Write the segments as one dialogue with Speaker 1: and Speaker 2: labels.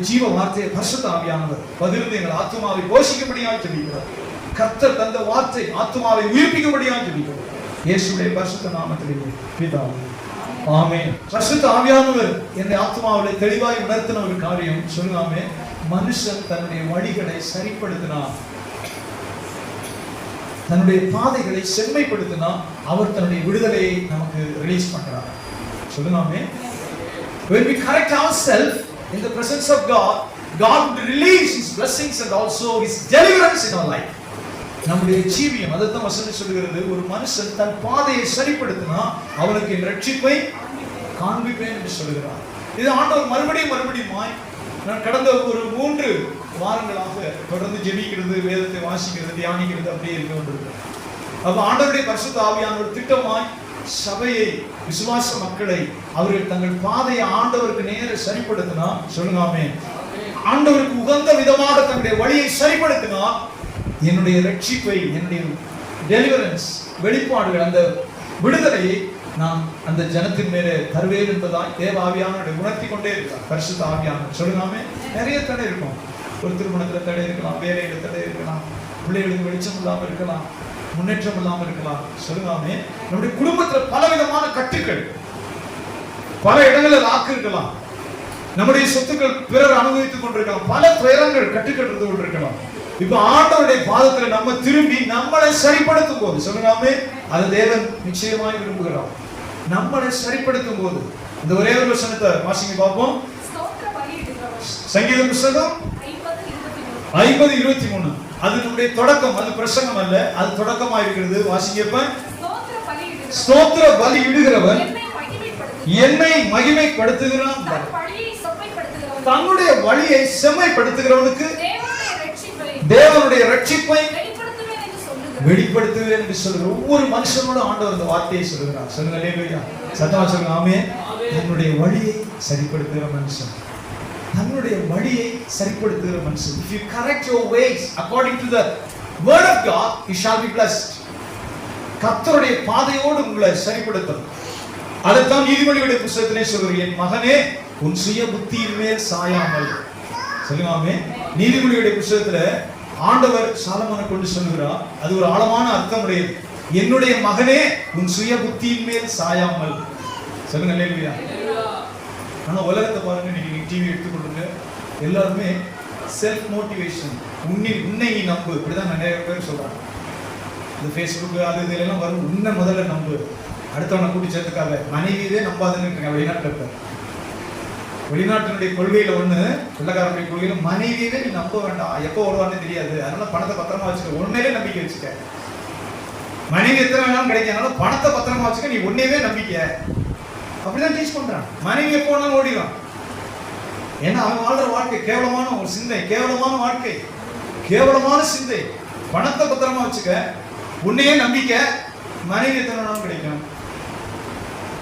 Speaker 1: ஜீவ வார்த்தையை பரிசுத்த ஆவியானவர் பதிலிருந்து எங்கள் ஆத்துமாவை போஷிக்கும்படியாக ஜெபிக்கிறார். கர்த்தர் தந்த வார்த்தை ஆத்துமாவை உயிர்ப்பிக்கும்படியாக ஜெபிக்கிறார். இயேசுவுடைய பரிசுத்த நாமத்திலே பிதாவே ஆமென். பரிசுத்த ஆவியானவர் என்னுடைய ஆத்துமாவிலே தெளிவாய் உணர்த்தின ஒரு காரியம் சொல்லுங்க. மனுஷன் தன்னுடைய வழிகளை சரிப்படுத்தினார், தன்னுடைய பாதைகளை செம்மைப்படுத்தினா அவர் தன்னுடைய விடுதலையை நமக்கு ரிலீஸ் பண்றார். சொல்லுங்க. When we correct ourselves in the presence of God, God will release His blessings and also His deliverance in our life. நம்முடைய ஜீவியம் அதைத்தான் வசனம் சொல்கிறது. ஒரு மனுஷன் தன் பாதையை சரிப்படுத்தினா அவனுக்கு என் ரட்சிப்பை காண்பிப்பேன் என்று சொல்கிறார். இது ஆண்டவர் மறுபடியும் நான் கடந்த ஒரு 3 வாரங்களாக தொடர்ந்து ஜெபிக்கிறது, வேதத்தை வாசிக்கிறது, தியானிக்கிறது அப்படியே இருக்க கொண்டிருக்கிறது. அப்ப ஆண்டவருடைய பரிசுத்த ஆவியானவர் திட்டமாய் சபையை, விசுவாச மக்களை அவர்கள் தங்கள் பாதையை ஆண்டவருக்கு நேர சரிப்படுத்தினா சொல்லுங்க ஆமென். ஆண்டவருக்கு உகந்த விதமாக தங்களுடைய வழியை சரிப்படுத்தினா என்னுடைய ரட்சிப்பை, என்னுடைய டெலிவரன்ஸ் வெளிப்பாடுகள், அந்த விடுதலையை நான் அந்த ஜனத்தின் மேலே தருவேன் என்பதாய் தேவ ஆவியானவரை உணர்த்தி கொண்டே இருக்கிறார். பரிசுத்த ஆவியானவர் சொல்லுங்க. நிறைய தடை இருக்கும். ஒரு திருமணத்துல தடை இருக்கலாம், வேலையில தடை இருக்கலாம், பிள்ளைகளுக்கு வெளிச்சம் இல்லாமல் இருக்கலாம், முன்னேற்றம் இல்லாமல் இருக்கலாம். சொல்லுங்க. நம்முடைய குடும்பத்துல பலவிதமான கட்டுக்கள், பல இடங்களில் லாக்கு இருக்கலாம், நம்முடைய சொத்துக்கள் பிறர் அனுபவித்துக் கொண்டிருக்கலாம், பல துயரங்கள் கட்டுக்கள் இருந்து கொண்டிருக்கலாம். இப்ப ஆண்டவருடைய பாதத்துல நம்ம திரும்பி நம்மளை சரிப்படுத்தும் போது சொல்லுங்க அது தேவன் நிச்சயமாய் விரும்புகிறார். நம்மளை சரிப்படுத்தும் போது இந்த ஒரே ஒரு வசனத்தை வாசிங்க பார்ப்போம். சங்கீத புத்தகம் 50:23. அது நம்முடைய தொடக்கம், அது பிரசங்கம் அல்ல, அது தொடக்கமா இருக்கிறது. வாசிங்கப்ப. ஸ்தோத்திர பலி இடுகிறவன் என்னை மகிமைப்படுத்துகிறான். தன்னுடைய வழியை செம்மைப்படுத்துகிறவனுக்கு தேவனுடைய ரட்சிப்பை வெளிப்படுத்துவேன் என்று சொல்லுகிற ஒவ்வொரு மனுஷனோட ஆண்டவர் இந்த வார்த்தையை சொல்லுகிறார். சொல்லுங்க அல்லேலூயா. சத்தமா சொல்லுங்க ஆமென். தன்னுடைய வழியை சரிப்படுத்துகிற மனுஷன், தன்னுடைய வழியை சரிப்படுத்துகிற மனுஷன். If you correct your ways according to the word of God, you shall be blessed. கர்த்தருடைய பாதையோடு உங்களை சரிப்படுத்தும். அதைத்தான் நீதிமொழிகளுடைய புத்தகத்திலே சொல்கிறார். என் மகனே உன் சுய புத்தியின் மேல் சாயாமல். சொல்லுங்க ஆமென். நீதிமொழிகளுடைய புத்தகத்துல ஆண்டவர் சாலமோனை கொண்டு சொல்கிறார். அது ஒரு ஆழமான அர்த்தம் உடையது. என்னுடைய மகனே உன் சுய புத்தியின் மேல் சாயாமல். சொல்லுங்க அல்லேலூயா. ஆனா உலகத்தை பாருங்க, நீங்க டிவி எடுத்துக்கொள்ளுங்க, எல்லாருமே செல்ஃப் மோட்டிவேஷன், உன்னை நீ நம்பு, இப்படிதான் நிறைய பேர் சொல்றாங்க. இந்த ஃபேஸ்புக் அது இதெல்லாம் வரும். உன்னை முதல்ல நம்பு, அடுத்தவனை கூட்டி சேர்த்துக்காத, மனைவியவே நம்பாதுன்னு இருக்காங்க. வெளிநாட்டில் இருக்க வெளிநாட்டினுடைய கொள்கையில ஒண்ணு, வெள்ளக்காரனுடைய கொள்கையில மனைவியவே நீ நம்ப வேண்டாம், எப்போ ஓடுவான்னு தெரியாது, அதனால பணத்தை பத்திரமா வச்சுக்க, உண்மையிலே நம்பிக்கை வச்சுக்க. மனைவி எத்தனை வேணாலும் கிடைக்காதனால பணத்தை பத்திரமா வச்சுக்க, நீ உன்னையவே நம்பிக்கை. அப்படிதான் டீச் பண்றான். மனைவி எப்போ வேணாலும் ஓடிடும். ஏன்னா அவன் வாழ்ற வாழ்க்கை கேவலமான ஒரு சிந்தை, கேவலமான வாழ்க்கை, கேவலமான சிந்தை. பணத்தை பத்திரமா வச்சுக்க, உன்னையே நம்பிக்கை, மனைவி எத்தனை வேணாலும் கிடைக்கும்.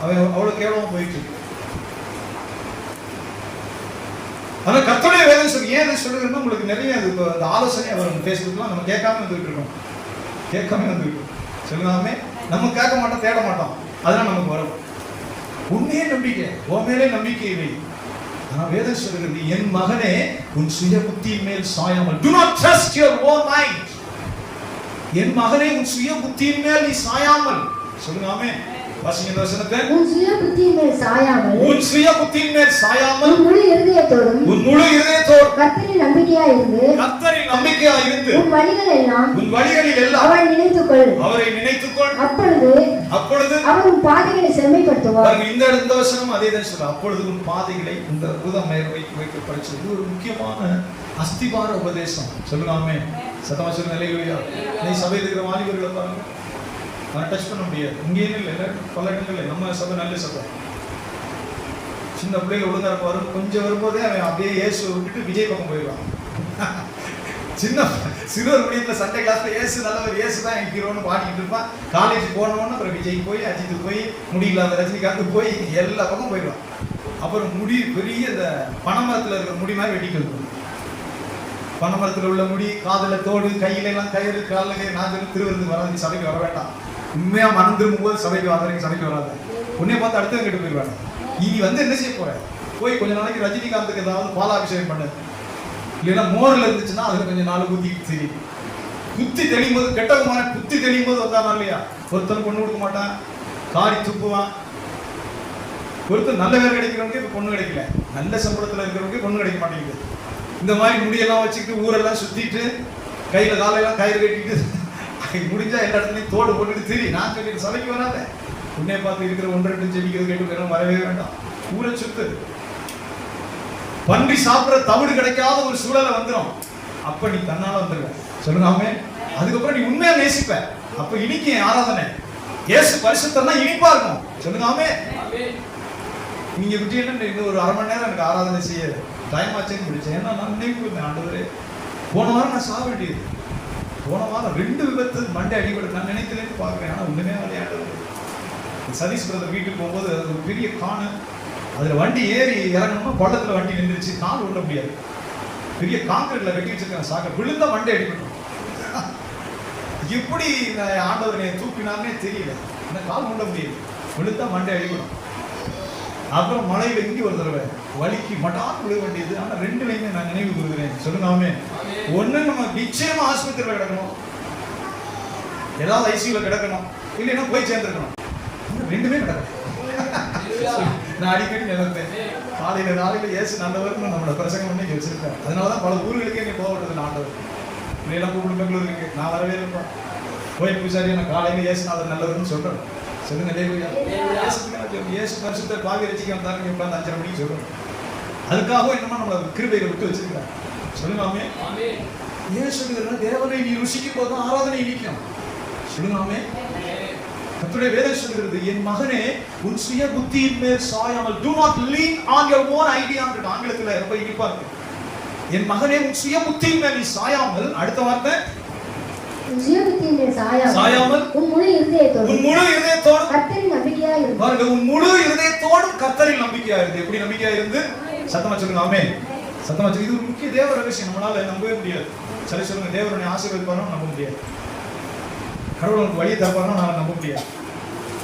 Speaker 1: அவன் அவ்வளவு கேவலமா போயிட்டு இருக்கு. ஆனா கர்த்தருடைய வேதம் சொல்லி ஏன் அதை சொல்லுகிறேன்னா, உங்களுக்கு நிறைய அந்த ஆலோசனை வரும். ஃபேஸ்புக்லாம் நம்ம கேட்காம வந்துட்டு இருக்கோம், கேட்காம வந்துட்டு சொல்லுவாமே, நம்ம கேட்க மாட்டோம், தேட மாட்டோம், அதெல்லாம் நமக்கு வரும். உண்மையே நம்பிக்கை, உன் மேலே நம்பிக்கை இல்லை. ஆனா வேதம் சொல்லுகிறது, என் மகனே உன் சுய புத்தியின் மேல் சாயாமல். Do not trust your own mind. என் மகனே உன் சுய புத்தியின் மேல் நீ சாயாமல். சொல்லுங்க ஆமென். வாசிங்க இந்த வசனத்தை.
Speaker 2: உன் சுய புத்தியின் மேல் சாயாமல்.
Speaker 1: உன் சுய புத்தியின் மேல் சாயாமல்.
Speaker 2: உன் முழு இருதயத்தோடும்.
Speaker 1: உன் முழு இருதயத்தோடும்.
Speaker 2: கர்த்தரில் நம்பிக்கையாய் இருந்து.
Speaker 1: கர்த்தரில் நம்பிக்கையாய் இருந்து.
Speaker 2: உன் வழிகளில் எல்லாம். அவரை நினைத்துக்கொள்.
Speaker 1: அவரை நினைத்துக்கொள்.
Speaker 2: அப்பொழுது அவர் உன் பாதைகளை செம்மைப்படுத்துவார்.
Speaker 1: இந்த வசனம் அதே தான் சொல்ற. அப்பொழுது உன் பாதைகளை இந்த உதம் வைக்க படிச்சு. இது ஒரு முக்கியமான அஸ்திபார உபதேசம். சொல்லுங்க ஆமென். சத்தமா சொல்லுங்க அல்லேலூயா. நீ சபையில் இருக்கிற வாலிபர்களை பாருங்க, நான் டச் பண்ண முடியாது. இங்கேயும் இல்லை, பல இடங்கள் நம்ம சபை நல்ல சபை. சின்ன பிள்ளைகள் ஒழுங்கா இருப்பாரு, கொஞ்சம் வரும்போதே அவன் அப்படியே இயேசு விட்டுட்டு விஜய் பக்கம் போயிடுவான். சிறுவர் முடியல சண்டே கிளாஸ்ல இயேசு நல்லவர், இயேசு தான் என் ஹீரோன்னு பாடிக்கிட்டு இருப்பான். காலேஜ் போனோன்னு அப்புறம் விஜய் போய், அஜித் போய், முடியல ரஜினிகாந்த் போய், எல்லா பக்கம் போயிடுவான். அப்புறம் முடி பெரிய இந்த பனைமரத்தில் இருக்கிற முடி மாதிரி வெட்டிட்டு இருக்கும். பனைமரத்தில் உள்ள முடி, காதுல தோடு, கையில எல்லாம் கயிறு, காலில் நான் திருவிருந்து வராது, சபைக்கு வர வேண்டாம். உண்மையா மனம் திரும்பும் போது சபைக்கு வராது, சபைக்கு வராது. உன்னை பார்த்து அடுத்தவங்க கிட்ட போயிடுவாங்க. நீ வந்து என்ன செய்ய போற? போய் கொஞ்ச நாளைக்கு ரஜினிகாந்துக்கு ஏதாவது பாலாபிஷேகம் பண்ணு, இல்லைன்னா மோரில் இருந்துச்சுன்னா அதில் கொஞ்சம் நாள் குத்திட்டு சரி. குத்தி தெளியும் போது கெட்டவமான குத்தி தெளியும் போது வந்தானா இல்லையா, ஒருத்தன் பொண்ணு கொடுக்க மாட்டான், காரி துப்புவான். ஒருத்தர் நல்ல பேர் கிடைக்கிறவங்க இப்போ பொண்ணு கிடைக்கல, நல்ல சம்பளத்தில் இருக்கிறவங்க பொண்ணு கிடைக்க மாட்டேங்குது. இந்த மாதிரி முடியெல்லாம் வச்சுக்கிட்டு ஊரெல்லாம் சுற்றிட்டு கையில் காலையெல்லாம் கயிறு கட்டிட்டு முடிஞ்சா எல்லா இடத்துலையும் தோடு போட்டுட்டு சரி. நான் சொல்லிட்டு சபைக்கு வராத, உன்னை பார்த்து இருக்கிற 1-2 ஜெபிக்கிறது கேட்டு வரவே வேண்டாம், ஊரை சுத்து. பன்றி சாப்பிட்ற தவிடு கிடைக்காத ஒரு சூழலை வந்துடும், அப்ப நீ தன்னால வந்துருவ. சொல்லுங்க ஆமென். அதுக்கப்புறம் நீ உண்மையா நேசிப்ப, அப்ப இனிக்கும் ஆராதனை. இயேசு பரிசுத்தம்னா இனிப்பா இருக்கும். சொல்லுங்க ஆமென். நீங்க விட்டீங்கன்னா இன்னும் ஒரு 1/2 மணி நேரம் எனக்கு ஆராதனை செய்ய டைம் ஆச்சுன்னு முடிச்சேன். ஏன்னா நான் நினைவு ஆண்டவரே, போன வாரம் நான் சாக வேண்டியது, போன வாரம் 2 விபத்து மண்டை அடிபட்டு நான் நினைத்துலேருந்து பார்க்குறேன். ஆனால் ஒன்றுமே விளையாடுறது. சதீஷ் பிரதர் வீட்டுக்கு போகும்போது அது ஒரு பெரிய காணு, அதில் வண்டி ஏறி இறங்கணும்னா பள்ளத்தில் வண்டி நின்றுச்சு, கால் விட முடியாது. பெரிய காங்கிரீட்ல கட்டி வச்சிருக்காங்க சாக்க, விழுந்தா மண்டை அடிபட்டோம். எப்படி ஆண்டவர் தூக்கினார்னே தெரியல, அந்த கால் விட முடியாது, விழுந்தா மண்டை அடிபடும். அப்புறம் மலையில இங்கே ஒரு தடவை வலிக்கு மட்டான் விழ வேண்டியது. ஆனால் 2லையுமே நான் நினைவு கூறுகிறேன். சொல்லுங்க ஆமென். ஒன்று நம்ம நிச்சயமா ஆஸ்பத்திரியில் கிடக்கணும், ஏதாவது ஐசியூல கிடக்கணும், இல்லைன்னா போய் சேர்ந்துருக்கணும். 2மே கிடக்கணும். நான் அடிக்கடி நினைப்பேன், காலையில இயேசு நல்லவர்னு நம்மளோட பிரசங்கம் பண்ணி வச்சிருக்கேன். அதனாலதான் பல ஊர்களுக்கே நீ போகவிட்டது ஆண்டவர். இப்படியெல்லாம் கூப்பிட்டு பெங்களூருக்கு நான் வரவே இருப்பேன். போய் பூசாரி நான் காலையில இயேசு நாதர் நல்லவர்னு சொல்றேன். சொல்லுங்க இயேசு பரிசுத்த பாவி ரசிக்க வந்தாருன்னு உட்காந்து 5:30 மணிக்கு சொல்றேன். அதுக்காக என்னமா நம்மள கிருபையை விட்டு வச்சிருக்கிறார். சொல்லுங்க ஆமென். ஏன் சொல்லுங்க, தேவனை நீ ருசிக்கும் போது ஆராதனை இனிக்கும். சொல்லுங்க ஆமென். கர்த்தருடைய வேதம் சொல்கிறது, என் மகனே உன் சுய புத்தியின் மேல் சாயாமல், do not lean on your own idea. ஆங்கிலத்தில் ரொம்ப இனிப்பா இருக்கு. என் மகனே உன் சுய புத்தியின் மேல் நீ சாயாமல், அடுத்த வார்த்தை
Speaker 2: சுய புத்தியின் மேல்
Speaker 1: சாயாமல்
Speaker 2: உன் முழு இருதயத்தோடு கர்த்தரில் நம்பிக்கையா இரு.
Speaker 1: பாருங்க, உன் முழு இருதயத்தோடு கர்த்தரில் நம்பிக்கையா இருந்து. எப்படி நம்பிக்கையா இருந்து? சத்தமா சொல்லுங்க ஆமென். சத்தமா சொல்லுங்க. இது ஒரு முக்கிய தேவ ரகசியம், நம்மளால நம்பவே முடியாது. சரி சொல்லுங்க, தேவனுடைய ஆசீர்வாதம் நம்ப முடியாது, கடவுள் நமக்கு வழியை தரப்பாருன்னா நான் நம்ப முடியாது.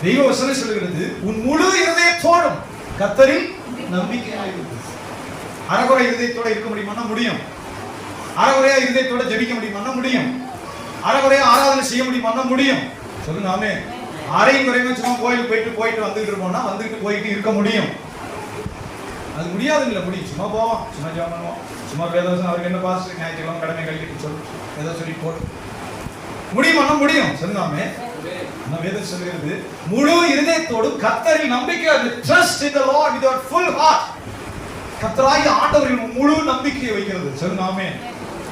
Speaker 1: தெய்வ வசனம் சொல்லுகிறது, உன் முழு இருதயத்தோடும் கர்த்தரில் நம்பிக்கையா இருக்கு. அறகுறை இருதயத்தோட இருக்க முடியுமானா முடியும், அறகுறையா இருதயத்தோட ஜெபிக்க முடியுமானா முடியும், அறகுறையா ஆராதனை செய்ய முடியுமானா முடியும். சொல்லுங்க ஆமென். அரையும் குறையும் சும்மா கோயிலுக்கு போயிட்டு வந்துட்டு இருப்போம்னா வந்துட்டு போயிட்டு இருக்க முடியும். அது முடியாது இல்லை, முடியும். சும்மா போவோம், சும்மா ஜெபம் பண்ணுவோம், சும்மா வேதவசனம் அவருக்கு என்ன பாஸ் ஞாயிற்றுக்கிழமை கடமை கழிக்கிட்டு சொல்லு ஏதோ சொல்லி போட்டு முடியுமானா முடியும். சொல்லுங்க ஆமென். நான் வேதம் சொல்கிறது, முழு இருதயத்தோடு கர்த்தரில் நம்பிக்கை, trust in the Lord with your full heart. கர்த்தராகிய ஆண்டவரில் முழு நம்பிக்கையை வைக்கிறது. சொல்லுங்க ஆமென்.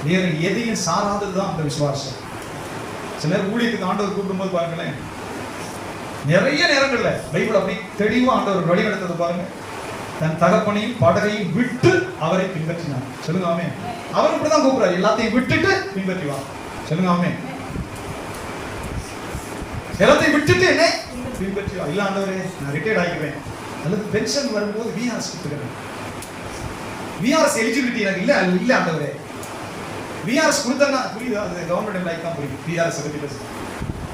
Speaker 1: வேற எதையும் சாராததுதான் அந்த விசுவாசம். சிலர் ஊழியத்துக்கு ஆண்டவர் கூப்பிடும்போது பாருங்களேன், நிறைய நேரங்கள்ல பைபிள் அப்படி தெளிவா ஆண்டவர் வழி நடத்தது பாருங்க. தன் தகப்பனையும் படகையும் விட்டு அவரை பின்பற்றினார். சொல்லுங்க ஆமென். அவர் இப்படிதான் கூப்பிடுறாரு, எல்லாத்தையும் விட்டுட்டு பின்பற்றிவா. சொல்லுங்க ஆமென். எல்லாத்தையும் விட்டுட்டு என்ன பின்பற்றிவா. இல்ல ஆண்டவரே நான் ரிட்டையர்ட் ஆகிக்குவேன், அல்லது பென்ஷன் வரும்போது விஆர்எஸ் கொடுத்துக்கிறேன், விஆர்எஸ் எலிஜிபிலிட்டி எனக்கு இல்ல ஆண்டவரே. விஆர்எஸ் கொடுத்தா புரியுதா? அது கவர்மெண்ட் எம்ப்ளாய்க்கு தான் புரியும். விஆர்எஸ் பத்தி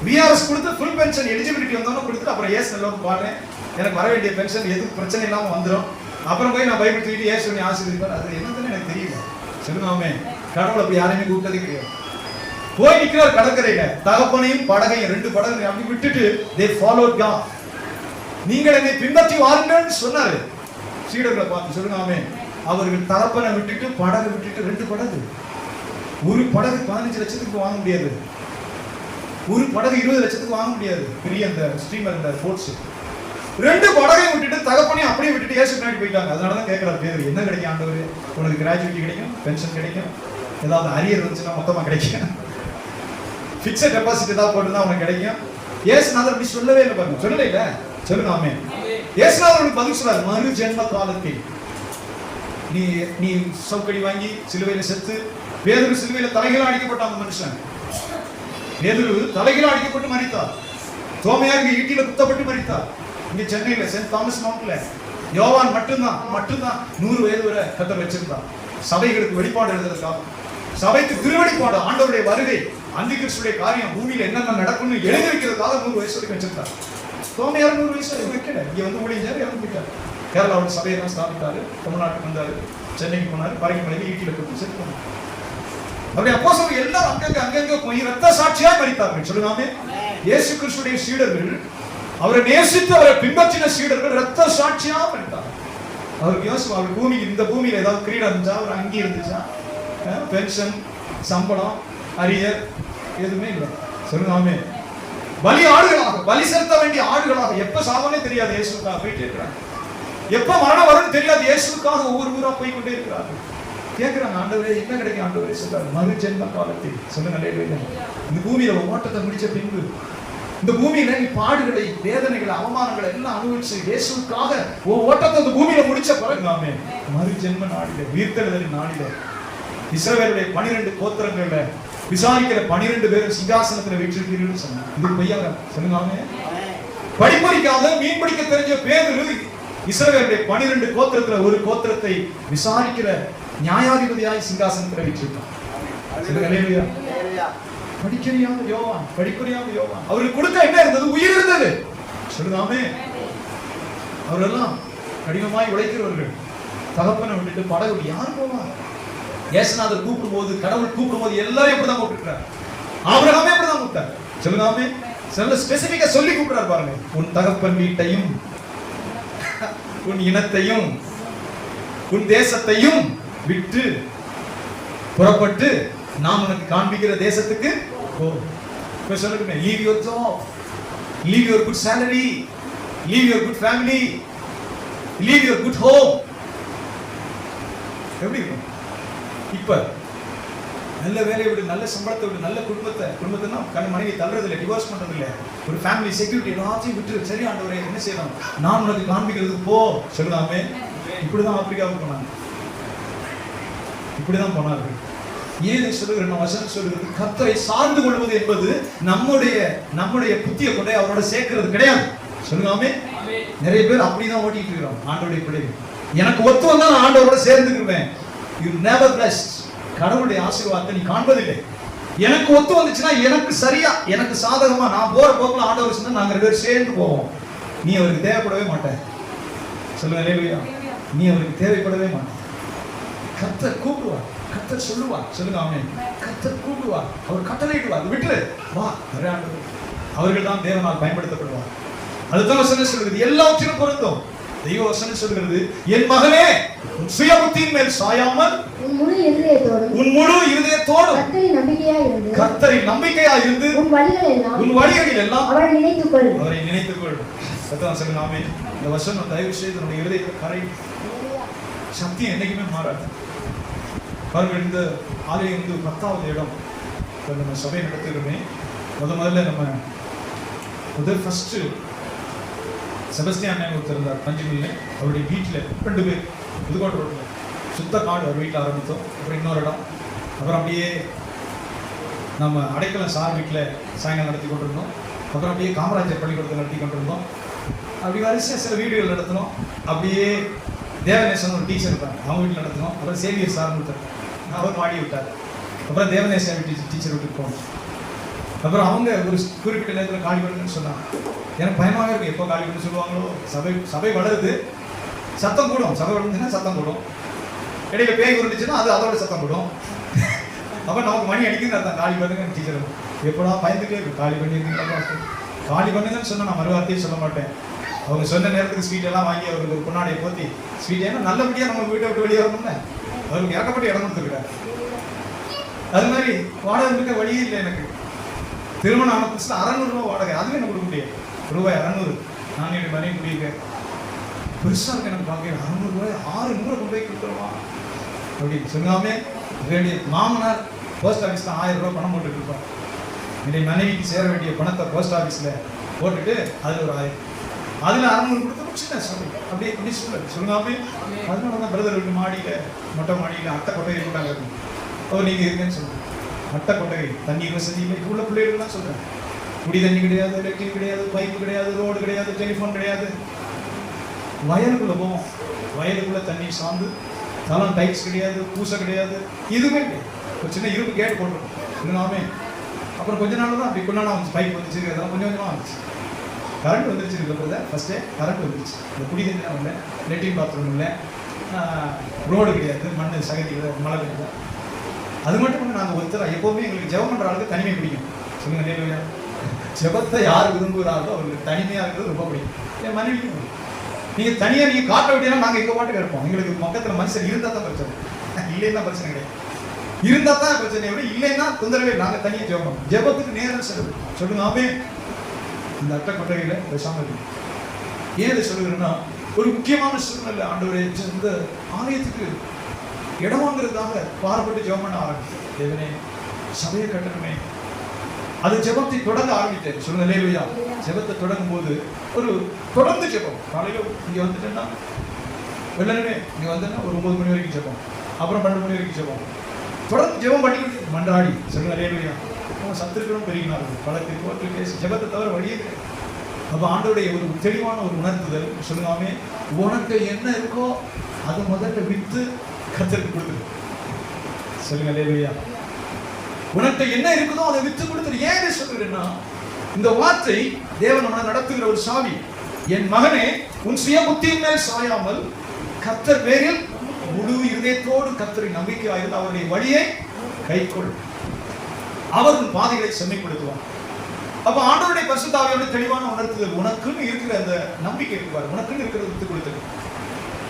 Speaker 1: விஆர்எஸ் கொடுத்து ஃபுல் பென்ஷன் எலிஜிபிலிட்டி வந்தோன்னு கொடுத்துட்டு அப்புறம் ஏசு நல்லவங்க பாடுறேன், எனக்கு வர வேண்டிய பென்ஷன் எதுவும் பிரச்சனை இல்லாம வந்துடும். அப்புறம் போய் நான் பைபிள் தூக்கிட்டு ஏசு சொல்லி ஆசீர்வதிப்பார். அது என்னதுன்னு எனக்கு தெரியல. சொல்லுங்க ஆமென். கடவுளை அப்படி யாரையுமே கூப்பிட்டதே கிடையாது. போய் நிற்கிறார் கடற்கரையில, தகப்பனையும் படகையும் 2 படகு அப்படி விட்டுட்டு they followed God. நீங்கள் என்னை பின்பற்றி வாருங்கள்னு சொன்னாரு சீடர்களை பார்த்து. சொல்லுங்க ஆமென். அவர்கள் தகப்பனை விட்டுட்டு படகு விட்டுட்டு 2 படகு, ஒரு படகு 15 லட்சத்துக்கு வாங்க முடியாது, ஒரு படகு 20 லட்சத்துக்கு வாங்க முடியாது, பெரிய அந்த ஸ்ட்ரீமர் இந்த போட்ஸ். 2 படகையும் விட்டுட்டு தகப்பனையும் அப்படியே விட்டுட்டு ஏசு பின்னாடி போயிட்டாங்க. அதனாலதான் கேட்கிறார் பேர், என்ன கிடைக்கும் ஆண்டவரே? உனக்கு கிராஜுவிட்டி கிடைக்கும், பென்ஷன் கிடைக்கும், ஏதாவது அரியர் இருந்துச்சுன்னா மொத்தமா கிடைக்கும், பிக்ஸட் டெபாசிட் ஏதாவது போட்டுதான் உனக்கு கிடைக்கும். ஏசுநாதர் அப்படி சொல்லவே இல்லை பாருங்க. சொல்லல இல்ல. சொல்லுங்க ஆமென். ஏசுநாதர் பதில் சொல்றாரு, மறு ஜென்ம காலத்தில் நீ சவுக்கடி வாங்கி சிலுவையில செத்து, பேதுரு சிலுவையில தலைகீழா அடிக்கப்பட்ட அந்த மனுஷன், பேதுரு தலைகீழா அடிக்கப்பட்டு மரித்தார், தோமையாருக்கு ஈட்டியில குத்தப்பட்டு மரித்தார். இங்க சென்னையில சென்ட் தாமஸ் மவுண்ட்ல யோவான் மட்டும்தான் 100 வயது வரை கத்தர் வச்சிருந்தார். சபைகளுக்கு வெளிப்பாடு எழுதுறதுக்காக, சபைக்கு திருவெளிப்பாடு, ஆண்டவருடைய வருகை, அந்தி கிறிஸ்துடைய காரியம், பூமியில என்னென்ன நடக்கும்னு எழுதி வைக்கிறதுக்காக 100 வயசு வரைக்கும் வச்சிருந்தார். தோமையார் 100 வயசு வரைக்கும் வைக்கல. இங்க வந்து ஊழியர் இறந்து போயிட்டார். கேரளாவோட சபையெல்லாம் ஸ்தாபித்தாரு, தமிழ்நாட்டுக்கு வந்தாரு, சென்னைக்கு போனாரு, பறைமலையில் ஈட்டில கொடுத்து செத்து போனார். அப்படி அப்போஸ்தலர்கள் எல்லாம் அங்கங்க போய் ரத்த சாட்சியாய் மரித்தார்கள். சொல்லுங்க. இயேசு கிறிஸ்துடைய சீடர்கள், அவரை நேசித்து அவரை பின்பற்றின சீடர்கள் ரத்த சாட்சியா மரித்தார்கள். அவருக்கு யோசிப்பு, அவர் பூமிக்கு, இந்த பூமியில ஏதாவது கிரீடம் இருந்துச்சா, ஒரு அங்கி இருந்துச்சா, பென்ஷன், சம்பளம், அரியர் எதுவுமே இல்லை. சொல்லுங்க. பலி ஆடுகளாக, பலி செலுத்த வேண்டிய ஆடுகளாக, எப்ப சாவனே தெரியாது இயேசுக்காக போயிட்டே இருக்கிறாங்க. எப்ப மரணம் வரும்னு தெரியாது இயேசுக்காக ஒவ்வொரு ஊரா போய் கொண்டே இருக்கிறார்கள். கேட்கிறாங்க, ஆண்டவரே என்ன கிடைக்கும் ஆண்டவரே? சொல்றாரு, மறு ஜென்ம காலத்தில். சொல்லுங்க. இந்த பூமியில ஓட்டத்தை முடிச்ச பின்பு, இந்த பூமியில நீ பாடுகளை, வேதனைகளை, அவமானங்களை எல்லாம் அனுபவிச்சு இயேசுக்காக ஓட்டத்தை இந்த பூமியில முடிச்ச பிறகு மறு ஜென்ம நாளில, உயிர்த்தெழுதலின் நாளில இஸ்ரவேலுடைய 12 கோத்திரங்கள்ல விசாரிக்கிற 12 பேரும் சிங்காசனத்துல வீற்றிருக்கிறீர்கள் சொன்னாங்க. இது பொய்யா? சொல்லுங்க. படிப்பறிக்காத மீன் பிடிக்க தெரிஞ்ச பேதுரு இஸ்ரவேலுடைய 12 கோத்திரத்துல ஒரு கோத்திரத்தை விசாரிக்கிற நியாயாதிபதியாய் சிங்காசனத்துல வீற்றிருக்கான். படிப்பறியாத யோவான், அவருக்கு கொடுக்க என்ன இருந்தது? உயிர் இருந்தது. சொல்லுங்க. அவரெல்லாம் கடினமாய் உழைக்கிறவர்கள். தகப்பனை விட்டுட்டு படகு யார் போவார்? ஏசுநாதர் கூப்பிடும் போது, கடவுள் கூப்பிடும் போது எல்லாரும் இப்படிதான் கூப்பிட்டுறாரு. ஆபிரகாமே இப்படிதான் கூப்பிட்டாரு. சொல்லுங்க. சில ஸ்பெசிபிக்கா சொல்லி கூப்பிடுறாரு பாருங்க. உன் தகப்பன் வீட்டையும், உன் இனத்தையும், உன் தேசத்தையும் விட்டு புறப்பட்டு நாம் உனக்கு காண்பிக்கிற தேசத்துக்கு போ. இப்ப சொல்லுங்க, leave your job, leave your good salary, leave your good family, leave your good home. எப்படி இருக்கும்? இப்ப நல்ல வேலையை விடு, நல்ல சம்பளத்தை விடு, நல்ல குடும்பத்தைனா மனைவி தள்ளுறது இல்லை, டிவோர்ஸ் பண்றது இல்லை, ஒரு ஃபேமிலி செக்யூரிட்டி எல்லாத்தையும் விட்டு, சரி ஆண்டவரே என்ன செய்யணும், நான் உனக்கு காண்பிக்கிறதுக்கு போ. சொல்லுதாமே. இப்படிதான் ஆப்பிரிக்காவுக்கு போனாங்க, இப்படிதான் போனார்கள். ஏன் சொல்லுகிற வசனம் சொல்லுகிறது, கர்த்தரை சார்ந்து கொள்வது என்பது நம்முடைய புத்தியை கொண்டே அவரோட சேர்க்கிறது கிடையாது. சொல்லுங்க. நிறைய பேர் அப்படிதான் ஓட்டிட்டு இருக்கிறோம். ஆண்டவருடைய பிள்ளைகள், எனக்கு ஒத்து வந்தா நான் ஆண்டவரோட சேர்ந்துக்குவேன். You never blessed. கடவுளுடைய ஆசீர்வாதத்தை நீ காண்பதில்லை. எனக்கு ஒத்து வந்துச்சுன்னா, எனக்கு சரியா, எனக்கு சாதகமா நான் போற போக்குல ஆண்டவர் சொன்னா நாங்க 2 பேரும் சேர்ந்து போவோம். நீ அவருக்கு தேவைப்படவே மாட்டேன். சொல்லுங்க. அல்லேலூயா. நீ அவருக்கு தேவைப்படவே மாட்டேன். கர்த்தர் கூப்பிடுவார், கர்த்தர் சொல்லுவார். சொல்லுங்க. ஆமென். கர்த்தர் கூப்பிடுவார், அவர் கட்டளையிடுவார், விட்டு வா. அவர்கள் தான் தேவனால் பயன்படுத்தப்படுவார். அதுதான் வசனம் சொல்கிறது. எல்லாவற்றிலும் பொருந்தும். தெய்வ வசனம் சொல்கிறது, என் மகனே உன் சுய புத்தியின் மேல் சாயாமல் உன் முழு இதயத்தோடும் கர்த்தரில் நம்பிக்கையாய் இருந்து உன் வழிகளில் எல்லாம் அவரை நினைத்துக்கொள். சத்தம் சொல்லுங்க. ஆமென். இந்த வசனம் தயவு செய்து நம்முடைய இதயத்தில் கரை. சத்தியம் என்னைக்குமே மாறாது. பாருங்கள், இந்த ஆலயம் வந்து 10வது இடம் நம்ம சபை நடத்துகிறோமே. முதல்ல நம்ம ஃபர்ஸ்ட் செபஸ்டியான் ஒருத்தர் இருந்தார் பஞ்சமில்ல. அவருடைய வீட்டில் 2 பேர் புதுக்கோட்டை ரோட்டில் சுத்த காடு அவர் வீட்டில் ஆரம்பித்தோம். அப்புறம் இன்னொரு இடம், அப்புறம் அப்படியே நம்ம அடைக்கலம் சார் வீட்டில் சாயங்காலம் நடத்தி கொண்டிருந்தோம். அப்புறம் அப்படியே காமராஜர் பள்ளிக்கூடத்தில் நடத்தி கொண்டிருந்தோம். அப்படி வரிசையாக சில வீடுகள் நடத்தினோம். அப்படியே தேவநேசன் ஒரு டீச்சர் இருப்பாங்க, அவங்க வீட்டில் நடத்தினோம். அப்புறம் சேவியர் சார் ஒருத்தர், அவர் மாடி விட்டார். அப்புறம் தேவநேசன் டீச்சர் வீட்டுக்கு போனோம். அப்புறம் அவங்க ஒரு குறிப்பிட்ட நேரத்தில் காலி பண்ணுன்னு சொன்னாங்க. எனக்கு பயமாக இருக்கு, எப்போ காலி பண்ணி சொல்லுவாங்களோ. சபை வளருது, சத்தம் கூடும். சபை வளர்ந்துச்சுன்னா சத்தம் கூடும். இடையில பேய் உருண்டுச்சுன்னா அது அதோட சத்தம் கூடும். அப்போ நமக்கு மணி அடிக்குது, அதான் காலி பண்ணுங்க டீச்சர். எப்படா பயந்துட்டே இருக்கு, காலி பண்ணியிருக்கீங்களா? காலி பண்ணுங்கன்னு சொன்னால் நான் மறுவார்த்தையே சொல்ல மாட்டேன். அவங்க சொன்ன நேரத்துக்கு ஸ்வீட் எல்லாம் வாங்கி அவருக்கு ஒரு பொன்னாடையை போத்தி, ஸ்வீட் ஏன்னா நல்லபடியாக நம்ம வீட்டை விட்டு வெளியே வரணும்ல, அவருக்கு இறக்கப்பட்டு இடம் கொடுத்துருக்காரு. அது மாதிரி வாடகை இருக்க வழியே இல்லை எனக்கு. திருமணம் ஆன புதுசில் 600 ரூபா வாடகை, அதுவே எனக்கு கொடுக்க முடியாது. ரூபாய் 600. நான் என்னுடைய மனைவி குடியிருக்கேன். பெருசாக இருக்கு எனக்கு பார்க்க. 600 ரூபாய் 600 கொண்டு போய் கொடுத்துருவா அப்படின்னு சொல்லாமே. என்னுடைய மாமனார் போஸ்ட் ஆஃபீஸில் 1000 ரூபா பணம் போட்டுட்டு இருப்பார். என்னுடைய மனைவிக்கு சேர வேண்டிய பணத்தை போஸ்ட் ஆஃபீஸில் போட்டுட்டு அதில் ஒரு 1000, அதில் 600 கொடுத்து முடிச்சுட்டேன். அப்படி அப்படி சொல்லாமே. அதனால தான் பிரதர் வீட்டு மாடியில், மொட்டை மாடியில் அட்டை கொட்டையை கூட்டாங்க இருக்கும். அவர் நீங்கள் இருக்கேன்னு சொல்லுங்கள். அட்டை கொட்டகை, தண்ணீர் வசதி இல்லை. இப்போ உள்ள பிள்ளைகள்லாம் சொல்கிறேன், குடி தண்ணி கிடையாது, எலக்ட்ரிக் கிடையாது, பைப்பு கிடையாது, ரோடு கிடையாது, டெலிஃபோன் கிடையாது. வயலுக்குள்ளே போவோம், வயலுக்குள்ளே தண்ணி சார்ந்து, தலம் டைப்ஸ் கிடையாது, பூசை கிடையாது, எதுவுமே கிடையாது. ஒரு சின்ன இரும்பு கேட்டு போட்டுருக்கோம். இருந்தாமே அப்புறம் கொஞ்ச நாள் தான் அப்படி கொண்டாட வந்துச்சு. பைப் வந்துச்சு, அதெல்லாம் கொஞ்சம் கொஞ்சமாக வந்துச்சு. கரண்ட் வந்துருச்சு இல்லை ஃபர்ஸ்டே கரண்ட் வந்துருச்சு. இந்த குடி தண்ணி இல்லை, லெட்டின் பாத்ரூம் இல்லை, ரோடு கிடையாது, மண் சகதி மழை பெய்யுது. அது மட்டும் இல்லை, நாங்கள் ஒருத்தர் எப்போவுமே எங்களுக்கு ஜெபம் பண்ணுற ஆளுக்கு தனிமை பிடிக்கும். சொல்லுங்க நேர்மையா, ஜெபத்தை யார் விரும்புகிறாரோ அவங்களுக்கு தனிமையாக இருக்கிறது ரொம்ப பிடிக்கும். என் மனைவிக்கும் நீங்கள் தனியாக நீங்கள் காட்ட விட்டீங்கன்னா நாங்கள் எங்கள் பாட்டுக்கு இருப்போம். எங்களுக்கு பக்கத்தில் மனுஷன் இருந்தால் தான் பிரச்சனை, இல்லைன்னா பிரச்சனை கிடையாது. இருந்தால் தான் பிரச்சனை விட இல்லைன்னா தொந்தரவே. நாங்கள் தனியாக ஜெபம், ஜெபத்துக்கு நேரம் செலவு. சொல்லுங்க ஆமே. இந்த அட்டை கொட்டையில் பேசாமல் இருக்கு. ஏன் இதை சொல்லுகிறேன்னா, ஒரு முக்கியமான சூழ்நிலை ஆண்டவரே இந்த ஆலயத்துக்கு இடம் வாங்குறதுக்காக பாரப்பட்டு ஜெபம் பண்ண ஆரம்பித்தேன். தேவனே சபையை கட்டணுமே, அது ஜெபத்தை தொடங்க ஆரம்பித்தேன். சொல்லுங்க அல்லேலூயா. ஜெபத்தை தொடங்கும் போது ஒரு தொடர்ந்து ஜெபம். காலையில் இங்கே வந்துட்டேன்னா வெள்ளனே இங்கே வந்தேன்னா ஒரு 9 மணி வரைக்கும் ஜெபம், அப்புறம் 12 மணி வரைக்கும் ஜெபம், தொடர்ந்து ஜெபம் பண்ணிக்கிட்டு மன்றாடி. சொல்லுங்க அல்லேலூயா. சத்துருக்களும் பெருகினார்கள், பலருக்கு கோர்ட்டு கேஸ், ஜெபத்தை தவிர வழியே கிடையாது. அப்போ ஆண்டோடைய ஒரு தெளிவான ஒரு உணர்த்துதல். சொல்லுங்காமே, உனக்கு என்ன இருக்கோ அதை முதல்ல வித்து கர்த்தருக்கு கொடுத்துரு. சொல்லுங்க அல்லேலூயா. உனக்கு என்ன இருக்குதோ அதை வித்து கொடுத்துரு. ஏன் சொல்றேன்னா, இந்த வார்த்தை தேவன் நம்மை நடத்துகிற ஒரு சாவி. என் மகனே, உன் சுய புத்தியின் மேல் சாயாமல் கர்த்தர் பேரில் முழு இதயத்தோடு கர்த்தரை நம்பிக்கையாயிருந்து அவருடைய வழியை கைக்கொள், அவர் உன் பாதைகளை செம்மைப்படுத்துவார். அப்ப ஆண்டவருடைய பரிசுத்த ஆவியோட தெளிவான உணர்த்துதல். உனக்குன்னு இருக்கிற அந்த நம்பிக்கை இருக்குவார், உனக்குன்னு இருக்கிறத வித்து கொடுத்துரு.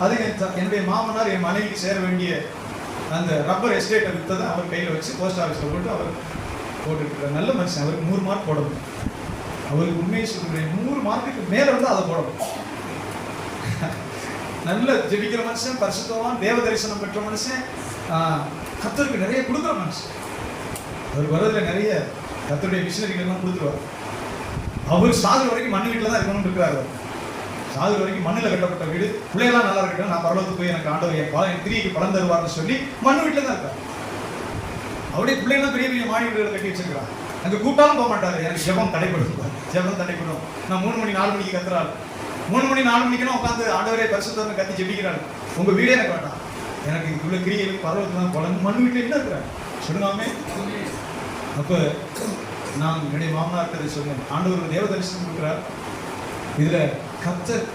Speaker 1: அது என்னுடைய மாமனார் என் மனைவிக்கு சேர வேண்டிய அந்த ரப்பர் எஸ்டேட்டை விற்றதை அவர் கையில் வச்சு போஸ்ட் ஆஃபீஸில் போட்டு அவர் போட்டுருக்கிறார். நல்ல மனுஷன், அவருக்கு 100 மார்க் போடணும். அவருக்கு உண்மையை சொல்கிறேன், 100 மார்க்குக்கு மேலே வந்து அதை போடணும். நல்ல ஜெபிக்கிற மனுஷன், பரிசுத்தவான், தேவ தரிசனம் பெற்ற மனுஷன், கர்த்தருக்கு நிறைய கொடுக்குற மனுஷன். அவர் வரதுல நிறைய கர்த்தருடைய மிஷனரிகள்லாம் கொடுத்துருவார். அவர் சாகுற வரைக்கும் மண் வீட்டில் தான் இருக்கணும்னு இருக்கிறார். சாகுற வரைக்கும் மண்ணில் கட்டப்பட்ட வீடு, பிள்ளைகளாம் நல்லா இருக்கட்டும், நான் பரலோகத்துக்கு போய் எனக்கு ஆண்டவர் என் திரிக்கு பலன் தருவார்னு சொல்லி மண் வீட்டில் தான் இருக்கார். அவருடைய பிள்ளைகளாம் பெரிய பெரிய மாடி வீடுகளை கட்டி வச்சிருக்கிறார். அங்கே கூட்டாலும் போக மாட்டாரு. எனக்கு ஜெபம் தடைப்படும், ஜெபம் தடைப்படும். நான் 3 மணி 4 மணிக்கு கத்துறாள், 3 மணி 4 மணிக்குன்னா உட்காந்து ஆண்டவரே பரிசுத்தவனை கத்தி ஜெபிக்கிறாள். உங்க வீடே எனக்கு வேண்டாம், எனக்கு இதுக்குள்ள கிரியைகளுக்கு பரவத்துக்கு தான் பலன். மண் வீட்டில் என்ன இருக்கிறேன் சொல்லுங்காமே. அப்போ நான் என்னுடைய மாமனார்கிட்ட சொன்னேன், ஆண்டவர் தேவ தரிசனம் கொடுக்குறார், இதில் கர்த்தர்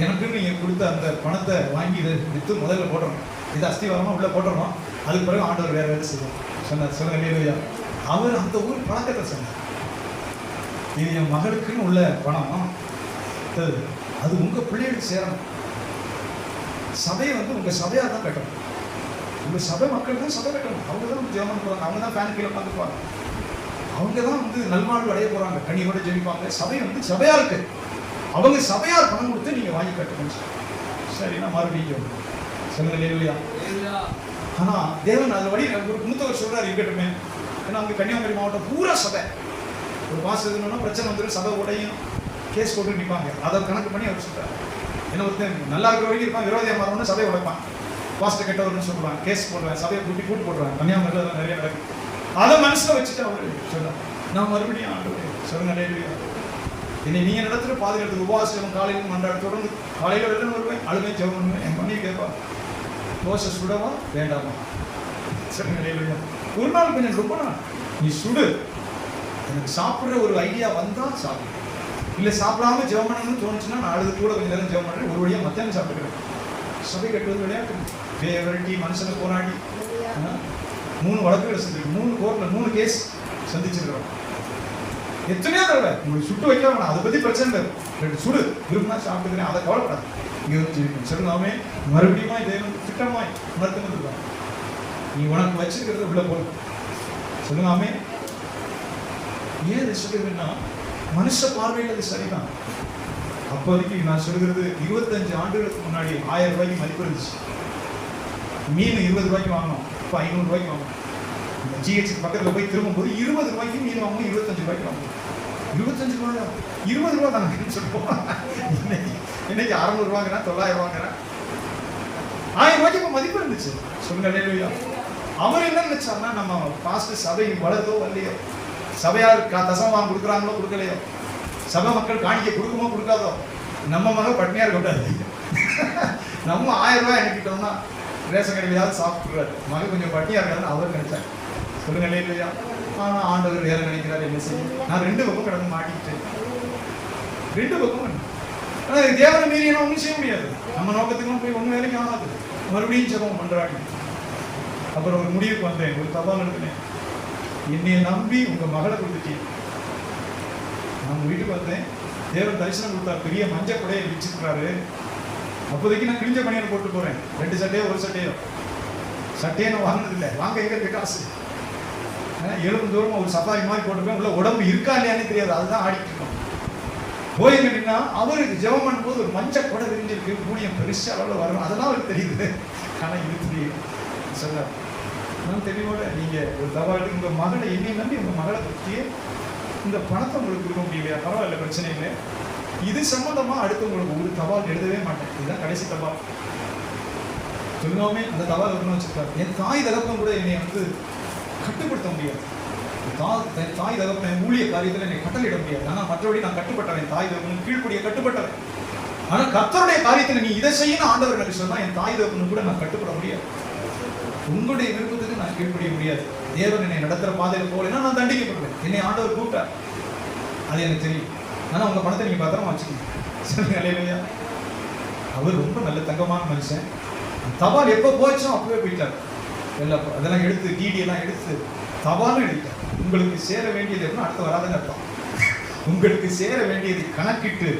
Speaker 1: எனக்கு நீங்கள் கொடுத்த அந்த பணத்தை வாங்கி இதை விற்று முதல்ல போட்டுறோம், இது அஸ்திவாரமாக உள்ளே போட்டுறோம், அதுக்கு பிறகு ஆண்டவர் வேறு வேலை செய்வோம் சொன்னார். சொல்லுங்க இல்லையா. அவர் அந்த ஊர் பழக்கத்தை சொன்னார். இது என் மகளுக்குன்னு உள்ள பணம், அது உங்கள் பிள்ளைகளுக்கு சேரணும். சபையை வந்து உங்கள் சபையாக தான் கட்டணும், உங்கள் சபை மக்கள் தான் சபை கட்டணும். அவங்க தான் ஜெபம் போவாங்க, அவங்க தான் ஃபேன் கீழே உட்காந்துப்பாங்க, அவங்க தான் வந்து நல்வாழ்வு அடைய போகிறாங்க, கண்ணியோட ஜெபிப்பாங்க. சபை வந்து சபையாக இருக்கு, அவங்க சபையார் பணம் கொடுத்து நீங்கள் வாங்கி கட்டணும். சரின்னா மறுபடியும் சொல்லுங்க இல்லையா. ஆனால் தேவன் அது வழி ஒரு மூத்தவர் சொல்கிறார் இருக்கட்டுமே. ஏன்னா அங்கே கன்னியாகுமரி மாவட்டம் பூரா சபை, ஒரு மாதம் எதுனா பிரச்சனை வந்துடும், சபை உடையும் கேஸ் போட்டு நிற்பாங்க. அதை கணக்கு பண்ணி அவர் சொல்கிறார். ஏன்னா ஒருத்தர் நல்லா இருக்கிற வரைக்கும் இருப்பான், விரோதியாக மாறணும்னு சபையை உடைப்பான், பாஸ்டர் கெட்டவர்னு சொல்லுவாங்க, கேஸ் போடுவேன், சபையை கூட்டி போட்டுருவாங்க. கன்னியாகுமரியில் அதெல்லாம் நிறைய நடக்கும். அதை மனசில் வச்சுட்டு அவர் சொன்னார், நான் மறுபடியும் ஆண்டவரே சொல்லுங்க இல்லையா, என்னை நீங்கள் நடத்துகிற பாதுகாத்து உபவாசம் காலையில் மன்றாட தொடர்ந்து காலையில் வெள்ளன்னு வருவேன், அழுவே ஜெபம் பண்ணுவேன். என் பண்ணி கேட்பான், தோசை சுடவா வேண்டாமா சொல்லுங்க இல்லையா. ஒரு நாள் கொஞ்சம் ரொம்ப நாள் நீ சுடு, எனக்கு சாப்பிட்ற ஒரு ஐடியா வந்தால் சாப்பிடு, இல்லை சாப்பிடாம ஜெபம் பண்ணணும்னு தோணுச்சுன்னா நான் அழுது கூட கொஞ்சம் நேரம் ஜெபம் பண்ணுறேன், ஒரு வழியாக மத்தியானம் சாப்பிட்டுக்கிறேன். சபை கட்டுவது விளையாட்டு, விரட்டி மனுஷனை போராடி 3 வழக்குகளை செஞ்சிருக்கோம், 3 கோர்ட்டில் 3 கேஸ் சந்திச்சிருக்கிறோம். எத்தனையோ தடவை உங்களுக்கு சுட்டு வைக்க வேணாம், அதை பற்றி பிரச்சனை இல்லை, 2 சுடு விரும்பினா சாப்பிட்டுக்கிறேன், அதை கவலைப்படாது. இங்கே வந்து ஜெயிக்கணும் சொல்லுங்காமே. மறுபடியுமா இதே திட்டமாய் உணர்த்துன்னு நீ உனக்கு வச்சிருக்கிறது உள்ள போல சொல்லுங்காமே. ஏன் இதை சொல்லுவேன்னா, மனுஷ பார்வையில் அது சரிதான். அப்போதைக்கு நான் சொல்கிறது 25 ஆண்டுகளுக்கு முன்னாடி 1000 ரூபாய்க்கு மதிப்பு இருந்துச்சு. மீன் 20 ரூபாய்க்கு வாங்கணும், இப்போ 500 ரூபாய்க்கு வாங்கணும். இந்த ஜிஹெச் பக்கத்தில் போய் திரும்பும்போது 20 ரூபாய்க்கு மீன் வாங்கணும், 25 ரூபாய்க்கு வாங்கணும். 25 ரூபாயா, 20 ரூபா தானே சொல்லுவோம். இன்னைக்கு 600 ரூபாங்கிறேன், 900 ரூபாங்கிறேன். 1000 ரூபாய்க்கு இப்போ மதிப்பு இருந்துச்சு சொல்லுங்க இல்லையா. அவர் என்ன நினைச்சாருன்னா, நம்ம பாஸ்டர் சபை வளர்தோ வரலையோ, சபையார் தசமம் கொடுக்குறாங்களோ கொடுக்கலையோ, சபை மக்கள் காணிக்க கொடுக்குமோ கொடுக்காதோ, நம்ம மகள் பட்னியா இருக்கக்கூடாது, நம்ம 1000 ரூபாய் அனுப்பிட்டோம்னா ரேஷன் கடையிலாவது சாப்பிட்டுருவாரு, மகள் கொஞ்சம் பட்னியா இருக்காதுன்னு அவர் நினைச்சார் சொல்லுங்க இல்லையா. ஆனால் ஆண்டவர் வேற நினைக்கிறார், என்ன செய்யும். நான் 2 பக்கம் கடந்து மாட்டிக்கிட்டேன். ரெண்டு பக்கம். ஆனா தேவனை மீறி என்ன ஒன்றும் செய்ய முடியாது. நம்ம நோக்கத்துக்கு போய் ஒன்றும் வேலைக்கு ஆகாது. மறுபடியும் ஜெபம் பண்றாங்க. அப்புறம் ஒரு முடிவுக்கு வந்தேன், ஒரு தபால் எழுதினேன், என்னைய நம்பி உங்க மகளை கொடுத்துட்டீங்க. நான் வீட்டுக்கு வந்தேன், தேவன் தரிசனம் கொடுத்தார், பெரிய மஞ்சள் கொடையை வச்சிருக்கிறாரு. அப்போதைக்கு நான் கிழிஞ்ச பணியை போட்டு போறேன், 2 சட்டையோ 1 சட்டையோ. சட்டையை நான் வாங்கினது இல்லை, வாங்க எங்க இருக்க காசு. 7 தூரமா ஒரு சஃபாரி மாதிரி போட்டுருப்பேன், உள்ள உடம்பு இருக்கா இல்லையானே தெரியாது, அதுதான் ஆடிட்டு இருக்கோம். போயிருந்தீங்கன்னா அவருக்கு ஜெபம் பண்ணும்போது ஒரு மஞ்சள் கொடை விரிஞ்சிருக்கு, ஊழியம் பெருசா அளவில் வரும், அதெல்லாம் அவருக்கு தெரியுது. ஆனா இது தெரியும் சொல்ல நான் தெளிவோட நீங்க ஒரு தபால் உங்க மகளை என்னை நம்பி உங்க மகளை பற்றியே இந்த பணத்தை உங்களுக்கு கொடுக்க முடியலையா, பரவாயில்ல, பிரச்சனை இல்லை. இது சம்பந்தமா அடுத்து உங்களுக்கு ஒரு தபால் எழுதவே மாட்டேன், இதுதான் கடைசி தபால். சொல்லாமே அந்த தபால் ஒன்று வச்சிருக்காரு. என் தாய் தகப்பன் கூட என்னை வந்து கட்டுப்படுத்த முடியாது. தாய் தகப்பன் ஊழிய காரியத்தில் என்னை கட்டளையிட முடியாது. ஆனால் மற்றபடி நான் கட்டுப்பட்டவன், தாய் தகப்பன் கீழ்ப்படிய கட்டுப்பட்டவன். ஆனா கர்த்தருடைய காரியத்தில் நீ இதை செய்யணும் ஆண்டவர் எனக்கு சொன்னா என் தாய் தகப்பனும் கூட நான் கட்டுப்பட முடியாது. உங்களுடைய விருப்பத்துக்கு நான் கீழ்ப்படிய முடியாது. தேவன் என்னை நடத்துற பாதையில் போகலைன்னா நான் தண்டிக்கப்படுவேன். என்னை ஆண்டவர் கூப்பிட்டார், அது எனக்கு தெரியும். ஆனா உங்க பணத்தை நீங்க பத்திரமா வச்சுக்கணும். சொல்லுங்க இல்லையா? அவர் ரொம்ப நல்ல தங்கமான மனுஷன். தபால் எப்போ போச்சோ அப்பவே போயிட்டார். அதெல்லாம் எடுத்து டிடி எல்லாம் எடுத்து தபாலும் எழுதிட்டார். உங்களுக்கு சேர வேண்டியது எப்படின்னா அடுத்து வராதுன்னு அர்த்தம். உங்களுக்கு சேர வேண்டியது கணக்கிட்டு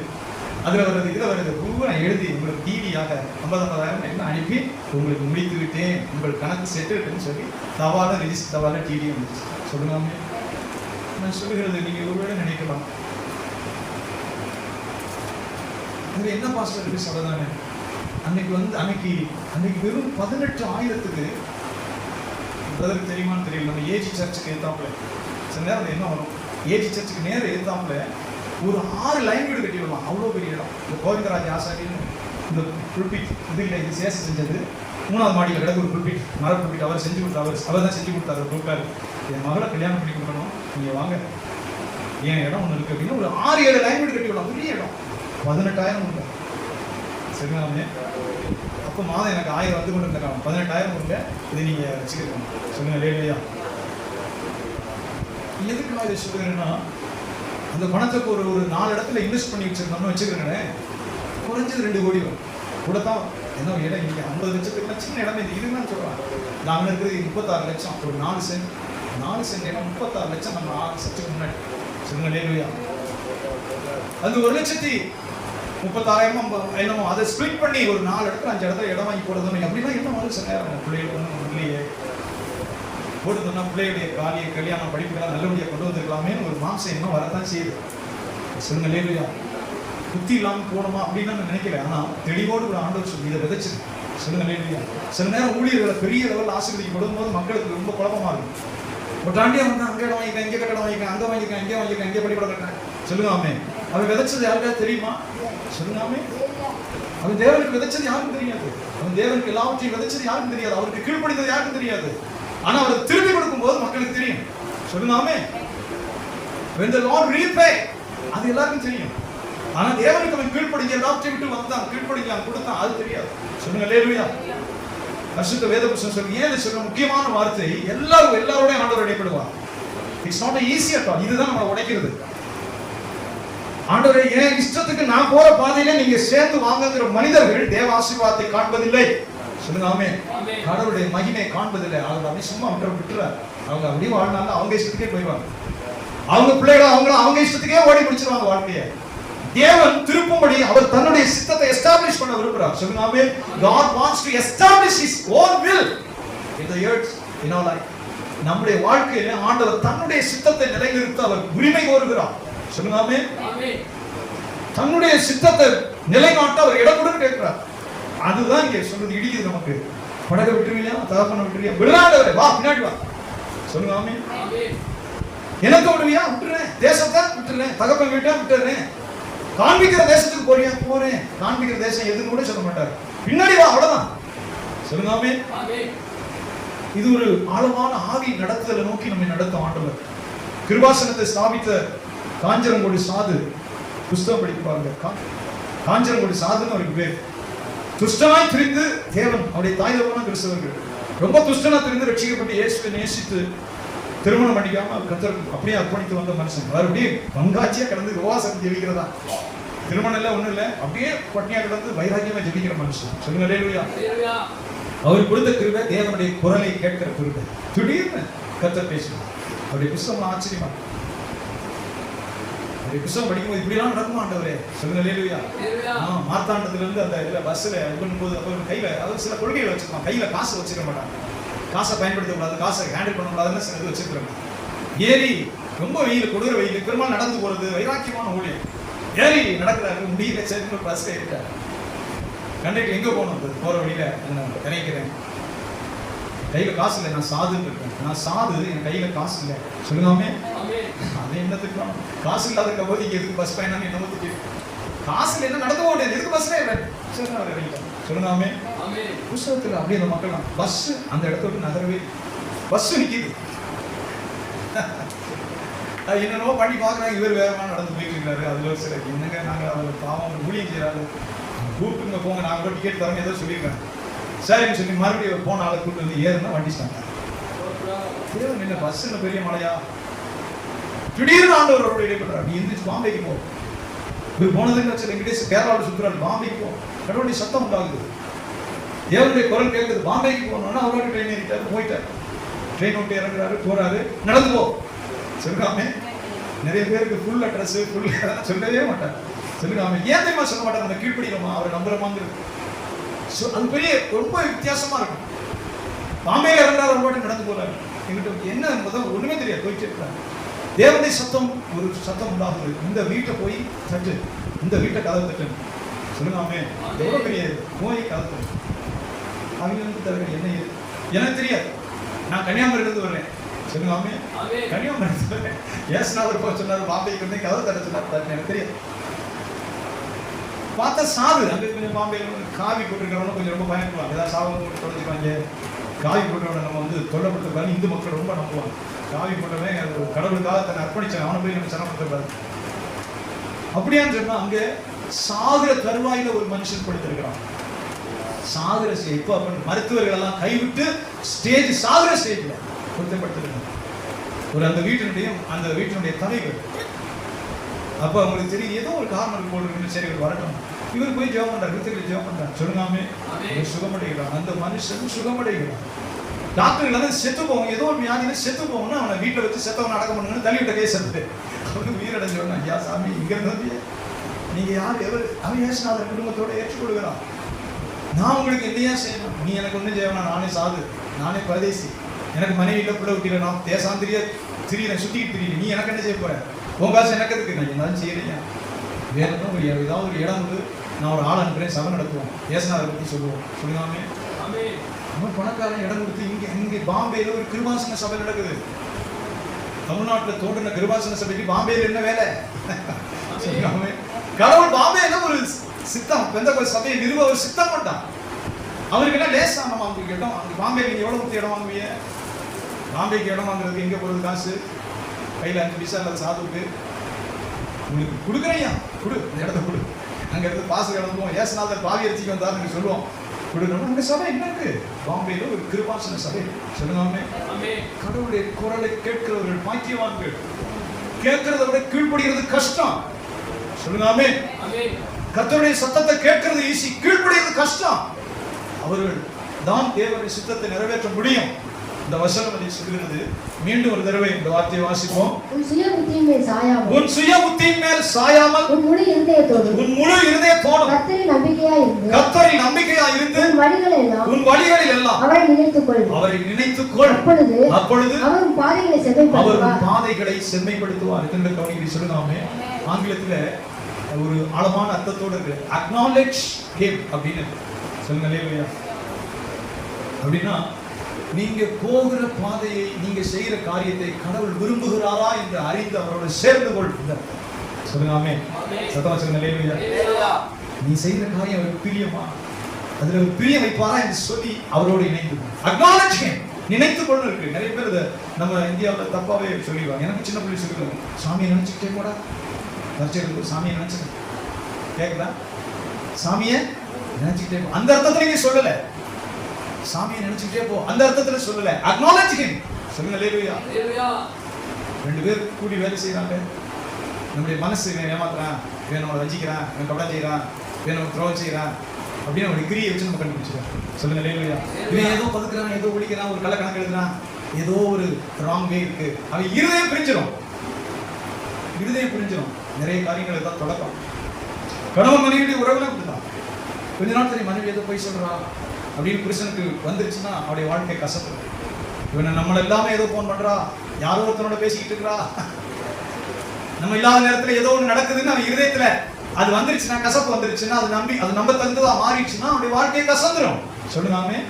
Speaker 1: அதுல வருது இதுல வருது நான் எழுதி உங்களுக்கு டிவியாக 50,000 என்ன அனுப்பி உங்களுக்கு முடித்து விட்டேன், உங்கள் கணக்கு செட்டுன்னு சொல்லி தவால ரிஜிஸ்டர் தவால டிடி வந்துச்சு. சொல்லுங்க, நான் சொல்லுகிறது நீங்க ஒருவேளை நினைக்கலாம், இதுல என்ன பாஸ்டர் இருக்கு சொல்லதானே. அன்னைக்கு வெறும் 18,000க்கு பிரதருக்கு தெரியுமான்னு தெரியல. நம்ம ஏஜி சர்ச்சுக்கு ஏத்தாப்புல சில நேரம் என்ன வரும், ஏஜி சர்ச்சுக்கு நேரம் ஏத்தாப்புல ஒரு 6 லைன் வீடு கட்டி விடலாம், அவ்வளோ பெரிய இடம். இந்த கோவிந்தராஜ் ஆசாரின்னு இந்த புல்பிட் இது இல்லை, இது சேஷம் செஞ்சது 3வது மாடியில் கிடக்கு ஒரு புல்பிட், மர புல்பிட். அவர் செஞ்சு கொடுத்தாரு, அவர் தான் செஞ்சு கொடுத்தாரு. கொடுத்தாரு, என் மகளை கல்யாணம் பண்ணி கொடுக்கணும், நீங்கள் வாங்க, என் இடம் ஒன்று இருக்குது அப்படின்னா ஒரு 6-7 லைன் வீடு கட்டி விடலாம், பெரிய இடம். 18,000 உண்டு. சரிங்களாமே, அப்போ மாதம் எனக்கு 1000 வந்து கொண்டு இருந்திருக்காங்க. 18,000 உண்டு, இதை நீங்கள் வச்சுக்கிறோம். சொல்லுங்க இல்லையா? எதுக்கு நான் இதை சொல்லுகிறேன்னா, அந்த பணத்துக்கு ஒரு 4 இடத்துல இன்வெஸ்ட் பண்ணி வச்சிருந்தோம்னு வச்சுக்கிறேன், குறைஞ்சது 2 கோடி வரும். கூட தான் என்ன இடம் இங்கே 50 லட்சத்துக்கு சின்ன இடமே இதுன்னு சொல்கிறாங்க. நாங்கள் இருக்கிறது 36 லட்சம், ஒரு 4 சென்ட் இடம் 36 லட்சம். நம்ம 6 லட்சத்துக்கு முன்னாடி சொல்லுங்க இல்லையா? அது 1,36,000 என்னமோ அதை ஸ்பிளிட் பண்ணி ஒரு 4 இடத்துல 5 இடத்துல இடம் வாங்கி போடுறது அப்படின்னா என்ன மாதிரி சில நேரம் பிள்ளைகள் ஒன்றும் இல்லையே போட்டுதோன்னா பிள்ளையுடைய காலியை கல்யாணம் படிப்புலாம் நல்லபடியாக கொண்டு வந்திருக்கலாமே ஒரு மாசம் இன்னும் வரதான் செய்யுது. சொல்லுங்க இல்லையா? புத்தி இல்லாமல் போகணுமா அப்படின்னு நான் நினைக்கல. ஆனால் தெளிவோடு ஒரு ஆண்டவர் சொல்லி இதை விதைச்சிரு. சொல்லுங்க இல்லையா? சில நேரம் ஊழியர்களை பெரிய லெவலில் ஆசீர்வதிக்கப்படும் போது மக்களுக்கு ரொம்ப குழப்பமா இருக்கும். ஒரு தாண்டியா வந்து அங்கே இடம் வாங்கிக்கிறேன், இங்கே கட்டடம் வாங்கிக்கிறேன், அங்கே வாங்கிக்கிறேன், இங்கே வாங்கிக்கிறேன், இங்கே படிப்பட கட்டுறேன். சொல்லுங்காமே, அவன் விதைச்சது யாருக்காவது தெரியுமா? சொல்லுங்காமே, அவன் தேவனுக்கு விதைச்சது யாருக்கும் தெரியாது. அவன் தேவனுக்கு எல்லாவற்றையும் விதைச்சது யாருக்கும் தெரியாது. அவருக்கு கீழ்ப்படிந்தது யாருக்கும் தெரியாது. ஆனா அவர் திருப்பி கொடுக்கும் போது மக்களுக்கு தெரியும். சொல்லுங்காமே, when the Lord repay, அது எல்லாருக்கும் தெரியும். ஆனா தேவனுக்கு அவன் கீழ்ப்படிஞ்ச எல்லாவற்றையும் விட்டு வந்தான், கீழ்ப்படிஞ்சான், கொடுத்தான், அது தெரியாது. சொல்லுங்க அல்லேலூயா. பரிசுத்த வேத புத்தகம் சொல்லுங்க, ஏன் சொல்ற முக்கியமான வார்த்தை, எல்லாரோட ஆண்டவர் இடைப்படுவார். It's not easy at all. இதுதான் நம்மளை உடைக்கிறது. ஆண்டவரே, ஏன் இஷ்டத்துக்கு நான் போற பாதையில நீங்க சேர்ந்து வாங்குகிற மனிதர்கள் தேவ ஆசீர்வாதத்தை காண்பதில்லை. சொல்லுங்க ஆமென். கடவுளுடைய மகிமை காண்பதில்லை. அவங்க அப்படியே சும்மா விட்டுறாரு. அவங்க அப்படியே வாழ்நாள் அவங்க இஷ்டத்துக்கே போயிடுவாங்க. அவங்க பிள்ளைகளை அவங்க இஷ்டத்துக்கே ஓடி முடிச்சிருவாங்க வாழ்க்கையை. தேவன் திருப்பும்படி அவர் தன்னுடைய சித்தத்தை எஸ்டாப்லிஷ் பண்ண விரும்புகிறார். சொல்லுங்க ஆமென். God wants to establish his own will in the earth in our life. நம்முடைய வாழ்க்கையில ஆண்டவர் தன்னுடைய சித்தத்தை நிலைநிறுத்த அவர் உரிமை கோருகிறார். சொல்லுங்க ஆமென். தன்னுடைய சித்தத்தை நிலைநாட்ட அவர் இடமுடன் கேட்கிறார். அதுதான் இங்க சொல்றது இடிக்குது நமக்கு. படக விட்டுருவியா, தகப்பன விட்டுருவியா, விடாதவரே வா பின்னாடி வா. சொல்லுங்க ஆமென். எனக்கு விடுவியா, விட்டுறேன். தேசத்தை விட்டுறேன், தகப்பன் வீட்டை விட்டுறேன். காண்பிக்கிற தேசத்துக்கு போறியா, போறேன். காண்பிக்கிற தேசம் எதுன்னு கூட சொல்ல மாட்டார். பின்னாடி வா, அவ்வளவுதான். சொல்லுங்க ஆமென். இது ஒரு ஆழமான ஆவி நடத்துதலை நோக்கி நம்மை நடத்தும் ஆண்டவர். கிருபாசனத்தை ஸ்தாபித்த காஞ்சரங்கோடி சாது புஸ்தகம் படித்து பாருங்க. காஞ்சரங்கோடி சாதுன்னு அவருக்கு பேர். துஷ்டனாய் திரிந்து தேவன் அவருடைய தாய் தகப்பனான கிறிஸ்தவர்கள் ரொம்ப துஷ்டனா திரிந்து ரட்சிக்கப்பட்டு இயேசுவை நேசித்து திருமணம் பண்ணிக்காம கர்த்தருக்கு அப்படியே அர்ப்பணித்து வந்த மனுஷன் அப்படியே பங்காட்சியா கிடந்து உபவாசம் ஜெபிக்கிறதா. திருமணம் இல்ல ஒண்ணும் இல்ல, அப்படியே பட்னியா கிடந்து வைராக்கியமா ஜெபிக்கிற மனுஷன். சொல்லுங்க அல்லேலூயா. அவர் கொடுத்த கிருபை தேவனுடைய குரலை கேட்கிற கிருபை. திடீர்னு கர்த்தர் பேசுவார். அவருடைய புத்தகம் ஆச்சரியமா, அவருடைய புத்தகம் படிக்கும்போது இப்படிலாம் நடக்குமா ஆண்டவரே? சொல்லுங்க அல்லேலூயா. மார்த்தாண்டத்துல இருந்து அந்த இதுல பஸ்ல பண்ணும்போது அவர் கையில அதாவது சில கொள்கைகள் வச்சிருப்பாங்க. கையில காசு வச்சுக்க மாட்டாங்க, காசை பயன்படுத்தக்கூடாது, காசை ஹேண்டில் பண்ணக்கூடாதுன்னு சில இது வச்சிருக்காங்க. ஏறி ரொம்ப வெயில், கொடுக்குற வெயில், பெருமாள் நடந்து போறது வைராக்கியமான ஊழியம். ஏறி நடக்கிறாரு, முடியல, சரி பஸ்ல இருக்காரு. கண்டிப்பா எங்க போகணும்? போற வழியில நான் நினைக்கிறேன், கையில காசு இல்லை, நான் சாதுன்னு இருக்கேன், நான் சாது, என் கையில காசு இல்லை. சொல்லுங்காமே, அது என்னத்துக்கு காசு இல்லாத போது இங்க எதுக்கு பஸ் பயணம் என்ன ஊத்தி காசு இல்லை, என்ன நடந்து போக முடியாது, எதுக்கு பஸ்ல சொல்லுங்காமே. புத்தகத்துல அப்படியே அந்த மக்கள் பஸ் அந்த இடத்த விட்டு நகரவே, பஸ் நிக்குது. என்னென்னவோ பண்ணி பாக்குறாங்க, இவர் வேகமா நடந்து போயிட்டு இருக்காரு. அதுல ஒரு சில என்னங்க நாங்க அவர் பாவம் ஊழியம் செய்யறாரு, கூப்பிட்டுங்க போங்க, நாங்க கூட டிக்கெட் தரங்க ஏதோ சொல்லியிருக்காங்க. சரின்னு சொல்லி மறுபடியும் போன ஆளை கூப்பிட்டு வந்து ஏறுனா வண்டி ஸ்டாண்ட். என்ன பஸ்ல பெரிய மழையா? திடீர்னு ஆண்டவரோட இடைப்பட்டார். நீ எந்திரிச்சு பாம்பேக்கு போ. இவர் போனதுன்னு வச்சு வெங்கடேஷ் கேரளாவில் சுற்றுறாரு, பாம்பேக்கு போ. கடவுளுடைய சத்தம் உண்டாகுது, தேவனுடைய குரல் கேட்குது, பாம்பேக்கு போனோம்னா அவரோட ட்ரெயின் ஏறிட்டாரு, போயிட்டாரு. ட்ரெயின் விட்டு இறங்குறாரு, போறாரு, நடந்து போ சொல்லுக்காமே. நிறைய பேருக்கு ஃபுல் அட்ரஸ் ஃபுல் சொல்லவே மாட்டார். சொல்லுக்காம ஏன் தெரியுமா சொல்ல மாட்டாங்க? நம்ம கீழ்படிக்கிறோமா, அவரை நம்புறோமாங்கிறது அது பெரிய ரொம்ப வித்தியாசமா இருக்கும். பாம்பேல இறங்குறாரு, ரொம்ப நடந்து போறாரு. எங்கிட்ட என்ன என்பதும் ஒண்ணுமே தெரியாது, போயிட்டு இருக்காரு. தேவனுடைய சத்தம், ஒரு சத்தம் உண்டாகுது, இந்த வீட்டை போய் தட்டு, இந்த வீட்டை கதவு தட்டு. சொல்லுங்காமே, எவ்வளவு பெரிய போய் கதவு தட்டு. அவங்களுக்கு தவிர என்ன எனக்கு தெரியாது. நான் கன்னியாகுமரியில இருந்து வரேன். சொல்லுங்காமே, கன்னியாகுமரி இருந்து வரேன். ஏசுநாதர் போய் சொன்னாரு, பாம்பேக்கு வந்து கதவு தட்ட சொன்னார், எனக்கு தெரியாது. பார்த்தா சாது அங்கே கொஞ்சம் பாம்பேல காவி போட்டுருக்கிறவங்க கொஞ்சம் ரொம்ப பயப்படுவாங்க, ஏதாவது சாவம் போட்டு தொலைஞ்சிப்பாங்க. காவி போட்டவனை நம்ம வந்து தொல்லப்படுத்தக்கூடாது, இந்து மக்கள் ரொம்ப நம்புவாங்க. காவி போட்டவன் அது கடவுளுக்காக தன்னை அர்ப்பணிச்சாங்க, அவனை போய் நம்ம சிரமப்படுத்தக்கூடாது. அப்படியான்னு சொன்னா அங்க சாகுற தருவாயில ஒரு மனுஷன் படுத்திருக்கிறான். சாகுற இப்போ மருத்துவர்கள் எல்லாம் கைவிட்டு ஸ்டேஜ் சாகுற ஸ்டேஜ்ல பொருத்தப்படுத்திருக்காங்க. ஒரு அந்த வீட்டினுடைய தலைவர். அப்ப அவங்களுக்கு தெரியும் ஏதோ ஒரு காரணம் போட்டு சரி வரட்டும். இவர் போய் ஜெபம் பண்றாரு, விருத்திகள் ஜெபம் பண்றாரு. சொல்லுங்காமே, சுகமடைகிறான். அந்த மனுஷன் சுகமடைகிறான். டாக்டர்கள் வந்து செத்து போவோம், ஏதோ ஒரு வியாதியில செத்து போவோம்னு அவனை வீட்டில் வச்சு செத்தவனை அடக்கம் பண்ணுங்கன்னு தள்ளிவிட்ட கேஸ் எடுத்து அவனுக்கு உயிரடைஞ்சோன்னா, ஐயா சாமி இங்க இருந்து நீங்க யார் எவர்? அவன் ஏசுநாதர் குடும்பத்தோட ஏற்றுக்கொள்கிறான். நான் உங்களுக்கு என்னையா செய்யணும்? நீ எனக்கு ஒன்றும் செய்யணும், நானே சாது, நானே பரதேசி, எனக்கு மனைவியில் பிள்ளை விட்டில, நான் தேசாந்திரிய திரியல, சுத்திட்டு திரியல, நீ எனக்கு என்ன செய்ய போற? உன் காசு எனக்கு எதுக்கு? நான் என்னாலும் செய்யலையா? வேற ஏதாவது ஒரு இடம் வந்து நான் ஒரு ஆள் அனுப்புறேன், சபை நடத்துவோம், ஏசுநாதரை பற்றி சொல்லுவோம். சொல்லுவாமே, அவன் பணக்காரன் இடம் கொடுத்து இங்கே பாம்பேல ஒரு கிருபாசன சபை நடக்குது. தமிழ்நாட்டில் தோன்றின கிருபாசன சபைக்கு பாம்பேல என்ன வேலை? கடவுள் பாம்பேல ஒரு சித்தம், பெந்தகோஸ்து சபையை நிறுவ ஒரு சித்தம் பண்ணான். அவருக்கு என்ன லேசா நம்ம அவங்களுக்கு இடம், அங்கே பாம்பேல நீங்க எவ்வளவு கொடுத்து இடம் வாங்குவீங்க? பாம்பேக்கு இடம் வாங்குறதுக்கு எங்க போறது காசு? கையில் 5 பைசா அல்லது சாதுக்கு உங்களுக்கு கொடுக்குறையா, கொடு, இந்த இடத்த கொடு. அங்க இருந்து பாசு கிடந்துவோம், ஏசுநாதர் பாவி அரிசிக்கு வந்தார் நீங்க சொல்லுவோம், கொடுக்கணும். உங்க சபை என்ன இருக்கு? பாம்பேல ஒரு கிருபாசன சபை. சொல்லுங்க, கடவுளுடைய குரலை கேட்கிறவர்கள் பாக்கியவான்கள். கேட்கிறத விட கீழ்படுகிறது கஷ்டம். சொல்லுங்க, கர்த்தருடைய சத்தத்தை கேட்கிறது ஈஸி, கீழ்படுகிறது கஷ்டம். அவர்கள் தான் தேவனுடைய சித்தத்தை நிறைவேற்ற முடியும். இந்த வசனம் அதை சொல்கிறது. மீண்டும் ஒரு தடவை இந்த வார்த்தையை வாசிப்போம்.
Speaker 2: உன் சுய புத்தியின் மேல் சாயாமல்,
Speaker 1: உன் சுய புத்தியின் மேல் சாயாமல்,
Speaker 2: உன் முழு இருதயத்தோடு,
Speaker 1: உன் முழு இருதயத்தோடு
Speaker 2: கர்த்தரில் நம்பிக்கையாய் இருந்து,
Speaker 1: கர்த்தரில் நம்பிக்கையாய் இருந்து, உன் வழிகளில் எல்லாம்
Speaker 2: அவரை நினைத்துக்கொள்,
Speaker 1: அவரை நினைத்துக்கொள். அப்பொழுது அவர்
Speaker 2: பாதைகளை செம்மைப்படுத்துவார்,
Speaker 1: அவர் பாதைகளை செம்மைப்படுத்துவார். இதனுடைய கவனிக்கை சொல்லுங்க. ஆங்கிலத்துல ஒரு ஆழமான அர்த்தத்தோடு இருக்கு. அக்னாலேஜ் ஹிம் அப்படின்னு சொல்லுங்க. அல்லேலூயா. அப்படின்னா நீங்க போகிற பாதையை, நீங்க செய்யற காரியத்தை கடவுள் விரும்புகிறாரா என்று அறிந்து அவரோட சேர்ந்து கொள். சொல்லுங்க, ஆமென். சத்தமா சொல்லுங்க, அல்லேலூயா. நீ செய்யற காரியம் அவருக்கு பிரியமா, அதுல ஒரு பிரியம் வைப்பாரா என்று சொல்லி அவரோடு இணைந்து அக்னாலேஜ் ஹிம், நினைத்து கொண்டு இருக்கு. நிறைய பேர் இதை நம்ம இந்தியாவில் தப்பாவே சொல்லிடுவாங்க. எனக்கு சின்ன பிள்ளை சொல்லிடுவாங்க, சாமியை நினைச்சுக்கிட்டே போடா, தற்செயலுக்கு சாமியை நினைச்சுக்க கேட்குதா? சாமியை நினைச்சுக்கிட்டே அந்த அர்த்தத்துல நீங்க சொல்லல. சாமியை நினைச்சுக்கிட்டே போ அந்த அர்த்தத்துல சொல்லல. அக்னாலேஜ் ஹிம், சொல்லுங்க அல்லேலூயா. ரெண்டு பேர் கூடி வேலை செய்யறாங்க. நம்முடைய மனசு இவன் ஏமாத்துறான், இவன் நம்மளை வஞ்சிக்கிறான், இவன் கபடா செய்யறான், இவன் நம்ம துரோகம் செய்யறான் அப்படின்னு அவனுடைய கிரியை வச்சு நம்ம கண்டுபிடிச்சிடும். சொல்லுங்க அல்லேலூயா. இவன் ஏதோ பதுக்குறான், ஏதோ ஒழிக்கிறான், ஒரு கள்ள கணக்கு எழுதுறான், ஏதோ ஒரு ராங் வே இருக்கு. அவன் இருதயம் பிரிஞ்சிடும். நிறைய காரியங்கள் தான் தொடக்கம். கணவன் மனைவியுடைய உறவுல அப்படிதான். கொஞ்ச நாள் சரி மனைவி ஏதோ போய் சொல்றா அப்படின்னு புருஷனுக்கு வந்துருச்சுன்னா அவருடைய வாழ்க்கை கசப்பு. இவனை நம்மள எல்லாமே ஏதோ போன் பண்றா, யாரோ ஒருத்தனோட பேசிக்கிட்டு இருக்கிறா, நம்ம இல்லாத நேரத்துல ஏதோ ஒண்ணு நடக்குதுன்னு அவன் இருதயத்துல அது வந்துருச்சுன்னா, கசப்பு வந்துருச்சுன்னா, அது நம்ம தந்ததா மாறிடுச்சுன்னா அவனுடைய வாழ்க்கையை கசந்துரும். சொல்லுங்க.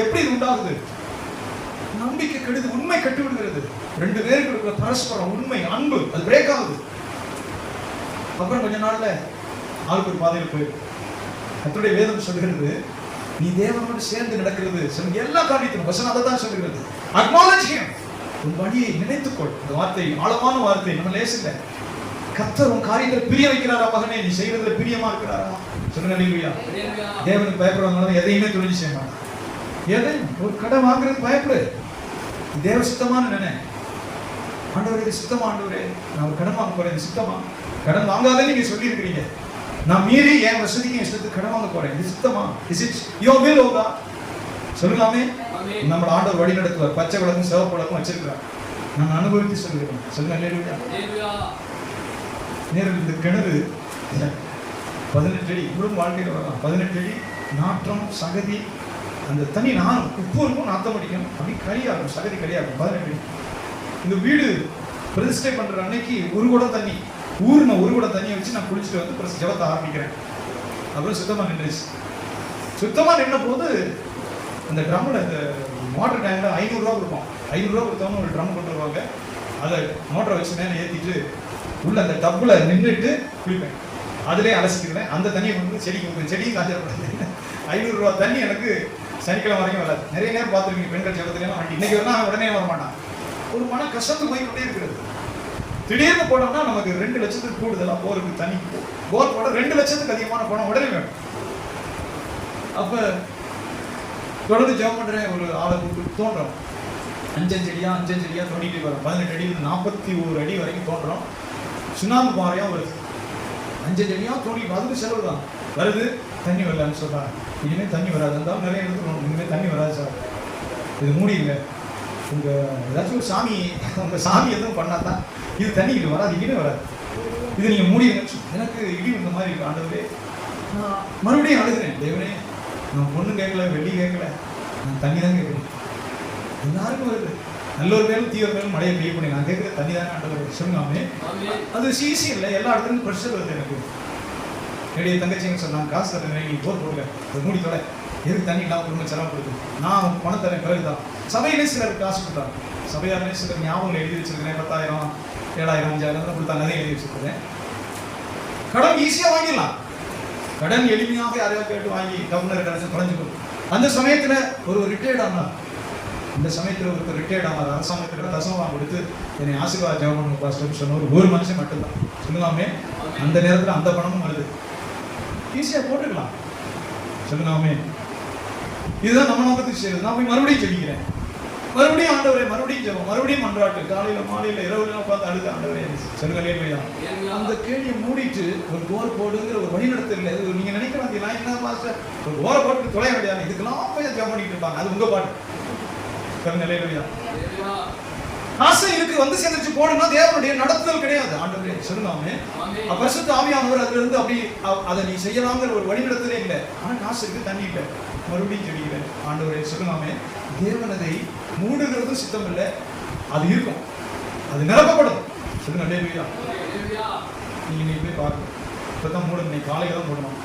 Speaker 1: எப்படி இது உண்டாகுது? நம்பிக்கை கெடுது, உண்மை கெட்டு விடுகிறது. ரெண்டு பேருக்கு இருக்கிற பரஸ்பரம் உண்மை அன்பு அது பிரேக் ஆகுது. அப்புறம் கொஞ்ச நாள்ல ஆளுக்கு ஒரு பாதையில் போயிரு. கர்த்தருடைய வேதம் சொல்கிறது, நீ தேவனோடு சேர்ந்து நடக்கிறது சொல்லுங்க. எல்லா காரியத்திலும் வசனம் அதை தான் சொல்கிறது. Acknowledge him. உன் வழியை நினைத்துக்கொள். இந்த வார்த்தை ஆழமான வார்த்தை, நம்ம லேசில்லை. கர்த்தர் உன் காரியங்களை பிரிய வைக்கிறாரா மகனே? நீ செய்யறதுல பிரியமா இருக்கிறாரா? சொல்லுங்க அல்லேலூயா. தேவனுக்கு பயப்படுறவங்க எதையுமே துணிஞ்சு செய்ய மாட்டான். எதையும் ஒரு கடன் வாங்குறது பயப்படு. தேவ சுத்தமான நினை. ஆண்டவரே இது சுத்தமா, ஆண்டவரே நான் ஒரு கடன் வாங்க போறேன், இது சுத்தமா? கடன் வாங்காதே நீங்க சொல்லி இருக்கிறீங்க. நான் மீறி என் வசதிக்கு இஷ்டத்துக்கு கடன் வாங்க போறேன், இது சுத்தமா? Is it your will O God? சொல்லலாமே. நம்ம ஆண்டவர் வழி நடத்துவார். பச்சை விளக்கும் சிவப்பு விளக்கும் வச்சிருக்கிறார். நான் அனுபவித்து சொல்லிருக்கேன். சொல்லுங்க அல்லேலூயா. நேரில் இந்த கிணறு 18 அடி இவ்வளவு வாழ்க்கையில் வரலாம். 18 அடி நாற்றம் சகதி, அந்த தண்ணி நானும் உப்பு இருக்கும், நாத்தம் அடிக்கும், அப்படி கரியாகும், சகதி கரியாகும். 18 அடி. இந்த வீடு பிரதிஷ்டை பண்ற அன்னைக்கு ஒரு குடம் தண்ணி ஊர்ன ஒரு குடம் தண்ணியை வச்சு நான் குளிச்சுட்டு வந்து ஜெபத்தை ஆரம்பிக்கிறேன். அப்புறம் சுத்தமா நின்றுச்சு. சுத்தமா நின்ன போது அந்த ட்ரம்ல, இந்த வாட்டர் டேங்க்ல 500 ரூபா கொடுப்போம். 500 ரூபா கொடுத்தவங்க ஒரு ட்ரம் கொண்டு வருவாங்க. அதை மோட்டரை வச்சு மேலே ஏற்றிட்டு உள்ள அந்த டப்புல நின்றுட்டு குளிப்பேன். அதிலே அலசிக்கிறேன். அந்த தண்ணியை கொண்டு வந்து செடிக்கு கொடுப்பேன். செடியும் காய்ச்சல். 500 ரூபா தண்ணி எனக்கு சனிக்கிழமை வரைக்கும் வராது. நிறைய நேரம் பார்த்துருக்கீங்க பெண்கள் ஜெபத்துலாம் வண்டி. இன்னைக்கு வரலாம் உடனே வர மாட்டான். ஒரு மன கஷ்டத்து போய்கிட்டே இருக்கிறது. திடீர்னு போனோம்னா நமக்கு 2 லட்சத்துக்கு கூடுதலா போருக்கு தண்ணி போர் போட 2 லட்சத்துக்கு அதிகமான பணம் உடனே வேணும். அப்ப தொடர்ந்து ஜெபம் பண்றேன். ஒரு ஆளை கூப்பிட்டு தோன்றோம். 5 அடியா தோண்டிட்டு வரோம். 18 அடி 41 அடி வரைக்கும் தோன்றோம். சுனாமி பாறையா வருது. 5 அடியா தோண்டி அதுக்கு செலவு தான் வருது. தண்ணி வரலன்னு சொல்றாங்க. இனிமே தண்ணி வராது. இருந்தாலும் நிறைய எடுத்துக்கணும். இனிமே தண்ணி வராது சார், இது மூடிங்க. உங்க ஏதாச்சும் ஒரு சாமி, உங்க சாமி எதுவும் பண்ணாதான் இது தண்ணி இது வராது, இனிமே வராது, இது நீங்க மூடிங்க. எனக்கு இடி இந்த மாதிரி இருக்கு. ஆண்டவரே நான் மறுபடியும் அழுகிறேன். தேவனே நான் பொண்ணு கேட்கல, வெள்ளி கேட்கல, நான் தண்ணி தான் கேட்குறேன். எல்லாருக்கும் வருது. நல்லொரு மேலும் தீவிர மேலும் மழையை பெய்ய பண்ணி நான் கேட்குற தண்ணி தானே ஆண்டவர். சொல்லுங்காமே. அது ஈஸி இல்லை. எல்லா இடத்துலையும் ப்ரெஷர் வருது. எனக்கு என்னுடைய தங்கச்சிங்க சொன்னாங்க, காசு தரேன், நீ போர் போடல, அது மூடி தொலை, எதுக்கு தண்ணி இல்லாமல் குடும்பம் செலவு கொடுக்குது, நான் பணம் தரேன். பிறகுதான் சபையிலே சிலர் காசு கொடுத்தாங்க. சபையாருமே சிலர் ஞாபகம் எழுதி வச்சிருக்கிறேன். 10,000 7,000 5,000 கொடுத்தாங்க. அதையும் எழுதி வச்சிருக்கிறேன். கடன் ஈஸியாக வாங்கிடலாம். கடன் எளிமையாக யாரையாவது கேட்டு வாங்கி கவர்னர் கடன் குறைஞ்சிக்கும். அந்த சமயத்துல ஒரு ரிட்டையர்ட் ஆனார். இந்த சமயத்துல ஒரு ரிட்டையர்ட் ஆனார். அரசாங்கத்தில் தசமம் கொடுத்து என்னை ஆசீர்வாத ஜெபம் பாஸ்டர் சொன்ன ஒரு மனுஷன் மட்டும்தான். சொல்லுங்காமே. அந்த நேரத்தில் அந்த பணமும் வருது. ஈஸியாக போட்டுக்கலாம். சொல்லுங்காமே. இதுதான் நம்ம நோக்கத்துக்கு செய்யுது. நான் போய் மறுபடியும் சொல்லிக்கிறேன். மறுபடியும் ஆண்டவரே, மறுபடியும் ஜெபம், மறுபடியும் மன்றாட்டு. காலையில மாலையில இரவுல உட்காந்து அழுது ஆண்டவரே சொல்லுங்க இல்லையா. அந்த கேள்வியை மூடிட்டு ஒரு போர் போடுங்கிற ஒரு வழிநடத்தல் இல்லை. நீங்க நினைக்கலாம் என்ன மாஸ்டர் ஒரு போரை போட்டு தொலைய முடியாது, இதுக்கெல்லாம் போய் ஜெபம் பண்ணிட்டு இருப்பாங்க. அது உங்க பாட்டு. சொல்லுங்க இல்லையா. ஆசை இருக்கு, வந்து சேர்ந்துச்சு போடுனா தேவனுடைய நடத்துதல் கிடையாது. ஆண்டவரே சொல்லுங்க. பரிசுத்த ஆவியானவர் அதுல இருந்து அப்படி அதை நீ செய்யலாங்கிற ஒரு வழிநடத்தலே இல்லை. ஆனா காசு இருக்கு, தண்ணி இல்லை. மறுபடியும் சொல்லிக்கிறேன். ஆண்டவரே சொல்லுங்க. தேவனதை மூடுகிறதும் சித்தம் இல்லை, அது இருக்கும், அது நிரப்பப்படும். சொல்லுங்க அல்லேலூயா. நீங்க போய் பாருங்க. இப்பதான் மூடணும், நீ காலையில தான் மூடணும்.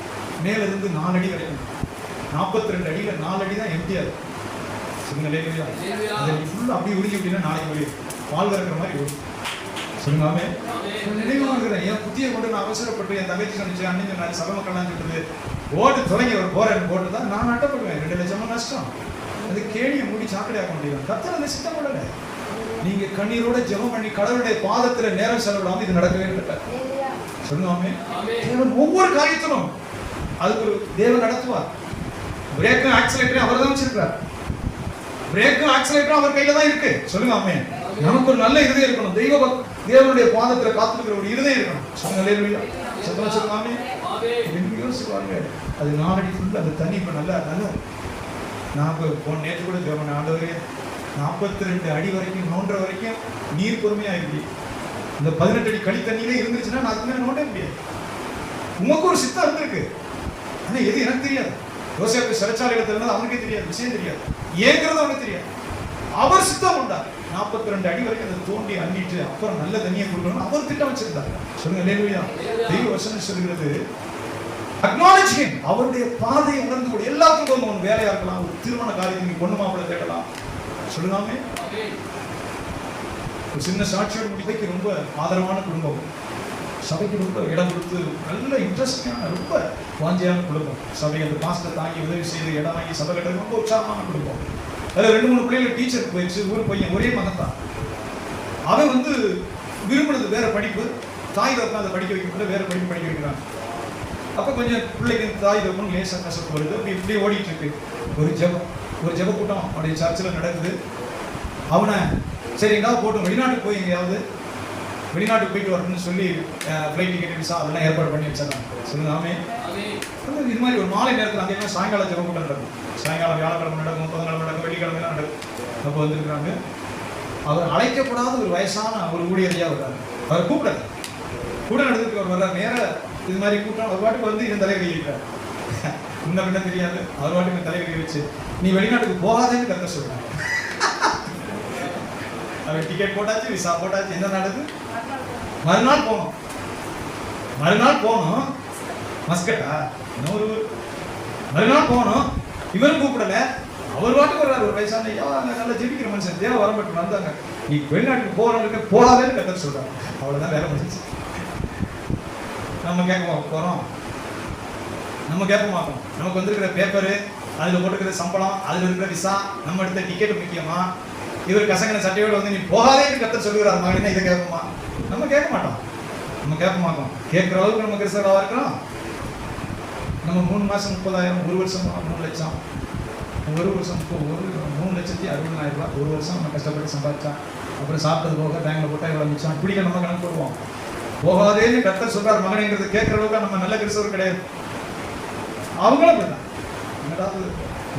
Speaker 1: மேல இருந்து 4 அடி கிடைக்கும். 42 அடியில 4 அடி தான் எம்டியா இருக்கு. சொல்லுங்க அல்லேலூயா. அதை நீ ஃபுல்லா அப்படியே உருகி விட்டீங்கன்னா நாளைக்கு வழி பால் கறக்கிற மாதிரி வரும். சொல்லுங்க. நினைவாகிறேன். என் புத்தியை கொண்டு நான் அவசரப்பட்டு என் தங்கச்சி சொன்னிச்சு, அன்னைக்கு நான் சபை மக்கள்லாம் சொல்றது ஓட்டு தொடங்கி ஒரு போறேன்னு போட்டு தான் நான் நட்டப்படுவேன். 2 லட்சமா நஷ்டம். அது கேணியை மூடி சாக்கடையாக்க முடியும். கர்த்தர் அந்த சித்தம் பண்ணல. நீங்க கண்ணீரோட ஜெபம் பண்ணி கடவுளுடைய பாதத்துல நேரம் செலவிடாம இது நடக்கவே இல்லை. சொல்லுவாமே. தேவன் ஒவ்வொரு காரியத்திலும் அதுக்கு ஒரு தேவன் நடத்துவார். பிரேக் ஆக்சிலேட்டர் அவர் தான் வச்சிருக்கிறார். பிரேக்கும் ஆக்சிலேட்டரும் அவர் கையில தான் இருக்கு. சொல்லுங்க ஆமென். நமக்கு ஒரு நல்ல இருதயம் இருக்கணும். தேவனுடைய பாதத்துல காத்துக்கிற ஒரு இருதயம் இருக்கணும். சொல்லுங்க அல்லேலூயா. சொல்லுங்க ஆமென். என்ன யோசிப்பாங்க, அது 4 அடி ஃபுல்லா அந்த தண்ணி இப்ப நல்லா நான் போன நேற்று கூட தேவன் ஆண்டவரே 42 அடி வரைக்கும் நோண்டுற வரைக்கும் நீர் பொறுமையா இருக்கு. இந்த 18 அடி களி தண்ணியிலே இருந்துச்சுன்னா நான் அதுக்கு மேல நோண்ட முடியாது. உமக்கு ஒரு சித்தம் இருந்திருக்கு, ஆனா எது எனக்கு தெரியாது. யோசேப்பு சிறைச்சாலையில தெரியாது, அவனுக்கே தெரியாது, விஷயம் தெரியாது, ஏங்கிறது அவனுக்கு தெரியாது. அவர் சித்தம் உண்டார். 42 அடி வரைக்கும் அதை தோண்டி அள்ளிட்டு அப்புறம் நல்ல தண்ணியை கொடுக்கணும் அவர் திட்டம் வச்சிருந்தார். சொல்லுங்க அல்லேலூயா. தெய்வ வசனம் சொல்கிறது acknowledge him. அவருடைய பாதையை உணர்ந்து கூட எல்லாத்துக்கும் ஒரு வேலையா இருக்கலாம், ஒரு திருமண காரியத்துக்கு பொண்ணு மாப்பிள்ளை தேடலாம். சொல்லுங்க ஒரு சின்ன சாட்சியோட முடிவைக்கு ரொம்ப ஆதரவான குடும்பம், சபைக்கு ரொம்ப இடம் கொடுத்து நல்ல இன்ட்ரெஸ்டிங்கான ரொம்ப வாஞ்சியான குடும்பம். சபை அந்த பாஸ்டர் தாங்கி உதவி செய்து இடம் வாங்கி சபை கட்ட ரொம்ப உற்சாகமான குடும்பம். அதில் 2-3 பிள்ளைகள் டீச்சருக்கு போயிடுச்சு. ஊர் பையன் ஒரே மகன் தான். அவன் விரும்பினது வேற படிப்பு, தாய் தப்பா அதை படிக்க வைக்க வேற படிப்பு படிக்க வைக்கிறான். அப்போ கொஞ்சம் பிள்ளைக்கு தாய் தப்பன் லேசாக கஷ்டம் வருது. இப்படி ஓடிட்டு இருக்கு. ஒரு ஜெப கூட்டம் அவனுடைய சர்ச்சில் நடக்குது. அவனை சரி எங்காவது போட்டு வெளிநாட்டுக்கு போய் எங்கேயாவது வெளிநாட்டுக்கு போயிட்டு வரணும்னு சொல்லி ஃப்ளைட் டிக்கெட் விசா அதெல்லாம் ஏற்பாடு பண்ணி வச்சிடறாங்க. சொல்லுங்க ஆமென். இது மாதிரி ஒரு மாலை நேரத்தில் அங்கே சாயங்காலம் ஜெப கூட்டம் நடக்கும். சாயங்காலம் வியாழக்கிழமை நடக்கும், புதன்கிழமை நடக்கும், வெள்ளிக்கிழமைலாம் நடக்கும். அப்போ வந்துருக்குறாங்க. அவர் அழைக்கப்படாத ஒரு வயசான ஒரு ஊழியரையா வர்றாரு. அவர் கூப்பிடாரு. கூட நடந்துட்டு அவர் வர்றாரு. நேர இது மாதிரி கூட்டம் அவர் பாட்டுக்கு இதன் தலைவலி இருக்கிறார். இன்னும் என்ன தெரியாது. அவர் பாட்டுக்கு தலைவலி வச்சு நீ வெளிநாட்டுக்கு போகாதேன்னு கத்த சொல்றாங்க. அவர் டிக்கெட் போட்டாச்சு, விசா போட்டாச்சு. என்ன நடக்குது? மறுநாள் போனோம் மஸ்கட்டா இன்னொரு மறுநாள் போனோம். இவரும் கூப்பிடல. அவர் பாட்டுக்கு வர்றாரு. ஒரு வயசான நல்லா ஜெபிக்கிற மனுஷன் தேவை வரப்பட்டு வந்தாங்க. நீ வெளிநாட்டுக்கு போறவங்களுக்கு போகாதேன்னு கத்த சொல்றாங்க. அவ்வளவுதான் வேலை முடிச்சு. நம்ம கேட்க போறோம், நம்ம கேட்க மாட்டோம். நமக்கு வந்திருக்கிற பேப்பரு, அதுல போட்டுக்கிற சம்பளம், அதுல இருக்கிற விசா, நம்ம எடுத்த டிக்கெட் முக்கியமா? இவர் கசங்கன சட்டையோட நீ போகாதேன்னு கத்த சொல்லுகிறார் மகனா, இதை கேட்போமா? நம்ம கேட்க மாட்டோம். கேட்கிற அளவுக்கு நம்ம கிறிஸ்தவராக இருக்கிறோம். நம்ம 3 மாசம் 30,000, 1 வருஷம் 3 லட்சம், 1 வருஷம் 3,60,000 ரூபாய், 1 வருஷம் நம்ம கஷ்டப்பட்டு சம்பாதிச்சா, அப்புறம் சாப்பிட்டது போக பேங்க்ல போட்டா இவ்வளவு மிச்சம், இப்படிக்க நம்ம கணக்கு போடுவோம். போகாதேன்னு கர்த்தர் சொல்றார் மகனேங்கிறது கேட்கிற அளவுக்கு நம்ம நல்ல கிறிஸ்தவர் கிடையாது. அவங்களும் அப்படிதான்.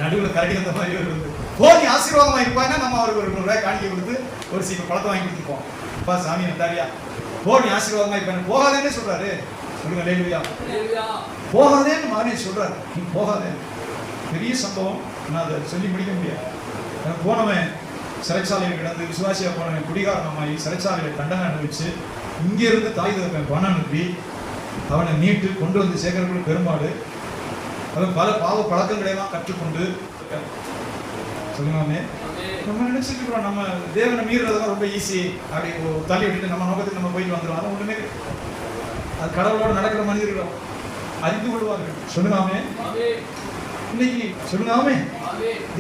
Speaker 1: நடுவில் கரடி வந்த மாதிரி வருது. போனி ஆசீர்வாதமா இருப்பாங்கன்னா நம்ம அவருக்கு ஒரு 100 ரூபாய் காணிக்கை கொடுத்து ஒரு சீக்கிரம் பழத்தை வாங்கி கொடுத்துப்போம். அப்பா சாமி வந்தாரியா போனி ஆசீர்வாதமா இருப்பாங்க. போகாதேன்னு சொல்றாரு. சொல்லுங்க அல்லேலூயா. போகாதேன்னு மகனே சொல்றாரு. நீ போகாதே. பெரிய சம்பவம். நான் அதை சொல்லி முடிக்க முடியாது. போனவன் சிறைச்சாலையில் கிடந்து விசுவாசியா போனவன் குடிகாரணமாகி சிறைச்சாலையில் தண்டனை அனுபவிச்சு இங்கே இருந்து தாய் தகப்பன் பணம் அனுப்பி அவனை மீட்டு கொண்டு வந்து சேர்க்கறதுக்கு பெரும்பாடு. அவன் பல பாவ பழக்கங்களையெல்லாம் கற்றுக்கொண்டு சொல்லுவாமே. நம்ம நினைச்சிட்டு இருக்கிறோம் நம்ம தேவனை மீறுறதெல்லாம் ரொம்ப ஈஸி, அப்படி தள்ளி விட்டுட்டு நம்ம நோக்கத்துக்கு நம்ம போயிட்டு வந்துடும். அதான் ஒண்ணுமே அது கடவுளோடு நடக்கிற மனிதர்களும் அறிந்து கொள்வார்கள். சொல்லுங்காமே இன்னைக்கு சொல்லுங்காமே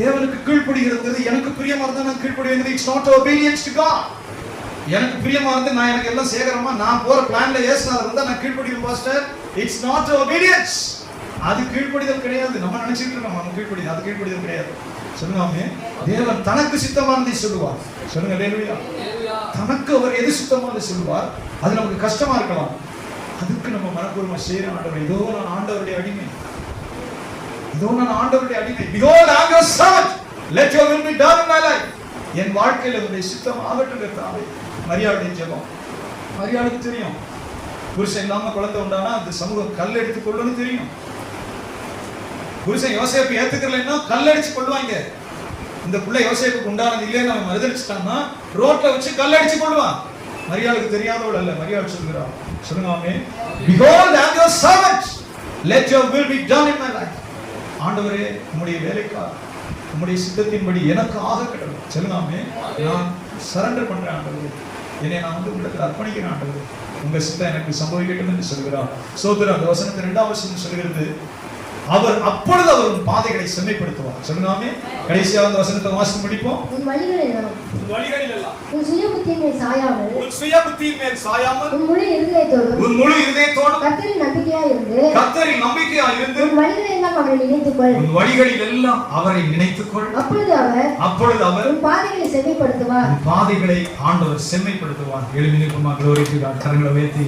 Speaker 1: தேவனுக்கு கீழ்ப்படுகிறது. எனக்கு பிரியமா இருந்தா நான் கீழ்ப்படுவேன். It's not obedience to God. எனக்கு பிரியமா இருந்து நான் எனக்கு எல்லாம் சேகரமா நான் போற பிளான்ல ஏசுனா இருந்தா நான் கீழ்ப்படிவேன் பாஸ்டர். It's not obedience. அது கீழ்ப்படிதல் கிடையாது. நம்ம நினைச்சிட்டு இருக்கோம் நம்ம கீழ்ப்படிதல், அது கீழ்ப்படிதல் கிடையாது. சொல்லுங்க தேவன் தனக்கு சித்தமானதை சொல்லுவார். சொல்லுங்க அல்லேலூயா. தனக்கு அவர் எது சித்தமானதை சொல்லுவார். அது நமக்கு கஷ்டமா இருக்கலாம், அதுக்கு நம்ம மனப்பூர்வமா செய்யற ஆண்டவர். இதோ நான் ஆண்டவருடைய அடிமை, இதோ நான் ஆண்டவருடைய அடிமை. Behold, I am your servant. Let your will be done in my life. என் வாழ்க்கையில் அவருடைய சித்தம் ஆகட்டும் என்றாவே. மரியாளுடைய ஜெபம். மரியாளுக்கு தெரியும் புருஷன் இல்லாம குழந்தை உண்டானா அந்த சமூகம் கல் எடுத்து கொள்ளணும்னு தெரியும். புருஷன் யோசேப்பு ஏத்துக்கலைன்னா கல் அடிச்சு கொள்வாங்க. இந்த பிள்ளை யோசேப்புக்கு உண்டானது இல்லைன்னு அவன் மறுதளிச்சுட்டான்னா ரோட்ல வச்சு கல் அடிச்சு கொள்வான். மரியாளுக்கு தெரியாதவள் அல்ல. மரியாள் சொல்கிறான். சொல்லுங்க ஆமென். Behold, I am your servant. Let your will be done in my life. ஆண்டவரே உம்முடைய வேலைக்காக உம்முடைய சித்தத்தின்படி எனக்கு ஆக கடவுள். சொல்லுங்க ஆமென். நான் சரண்டர் பண்றேன் ஆண்டவரே. என்னை நான் உங்களுக்கு அர்ப்பணிக்கிறேன் ஆண்டவரே. உங்க சித்தம் எனக்கு சம்பவிக்கட்டும் என்று சொல்கிறார். சோதரர் அந்த வசனத்தை 2வது வசனம் சொல்கிறது அப்பொழுது அவர் உன் பாதைகளை செம்மைப்படுத்துவார். சொல்லுங்க ஆமென். கடைசியாக அந்த வசனத்தை வாசித்து முடிப்போம்.
Speaker 2: உன் வழிகளில் எல்லாம் உன் சுய புத்தியின் மேல் சாயாமல் உன் முழு இருதயத்தோடும் கர்த்தரில் நம்பிக்கையாய் இருந்து உன் வழிகளில் எல்லாம் அவரை நினைத்துக்கொள். அப்பொழுது அவர் உன் பாதைகளை செம்மைப்படுத்துவார்.
Speaker 1: பாதைகளை ஆண்டவர் செம்மைப்படுத்துவார். எழுதி நிற்குமா? glory to God. கரங்களை உயர்த்தி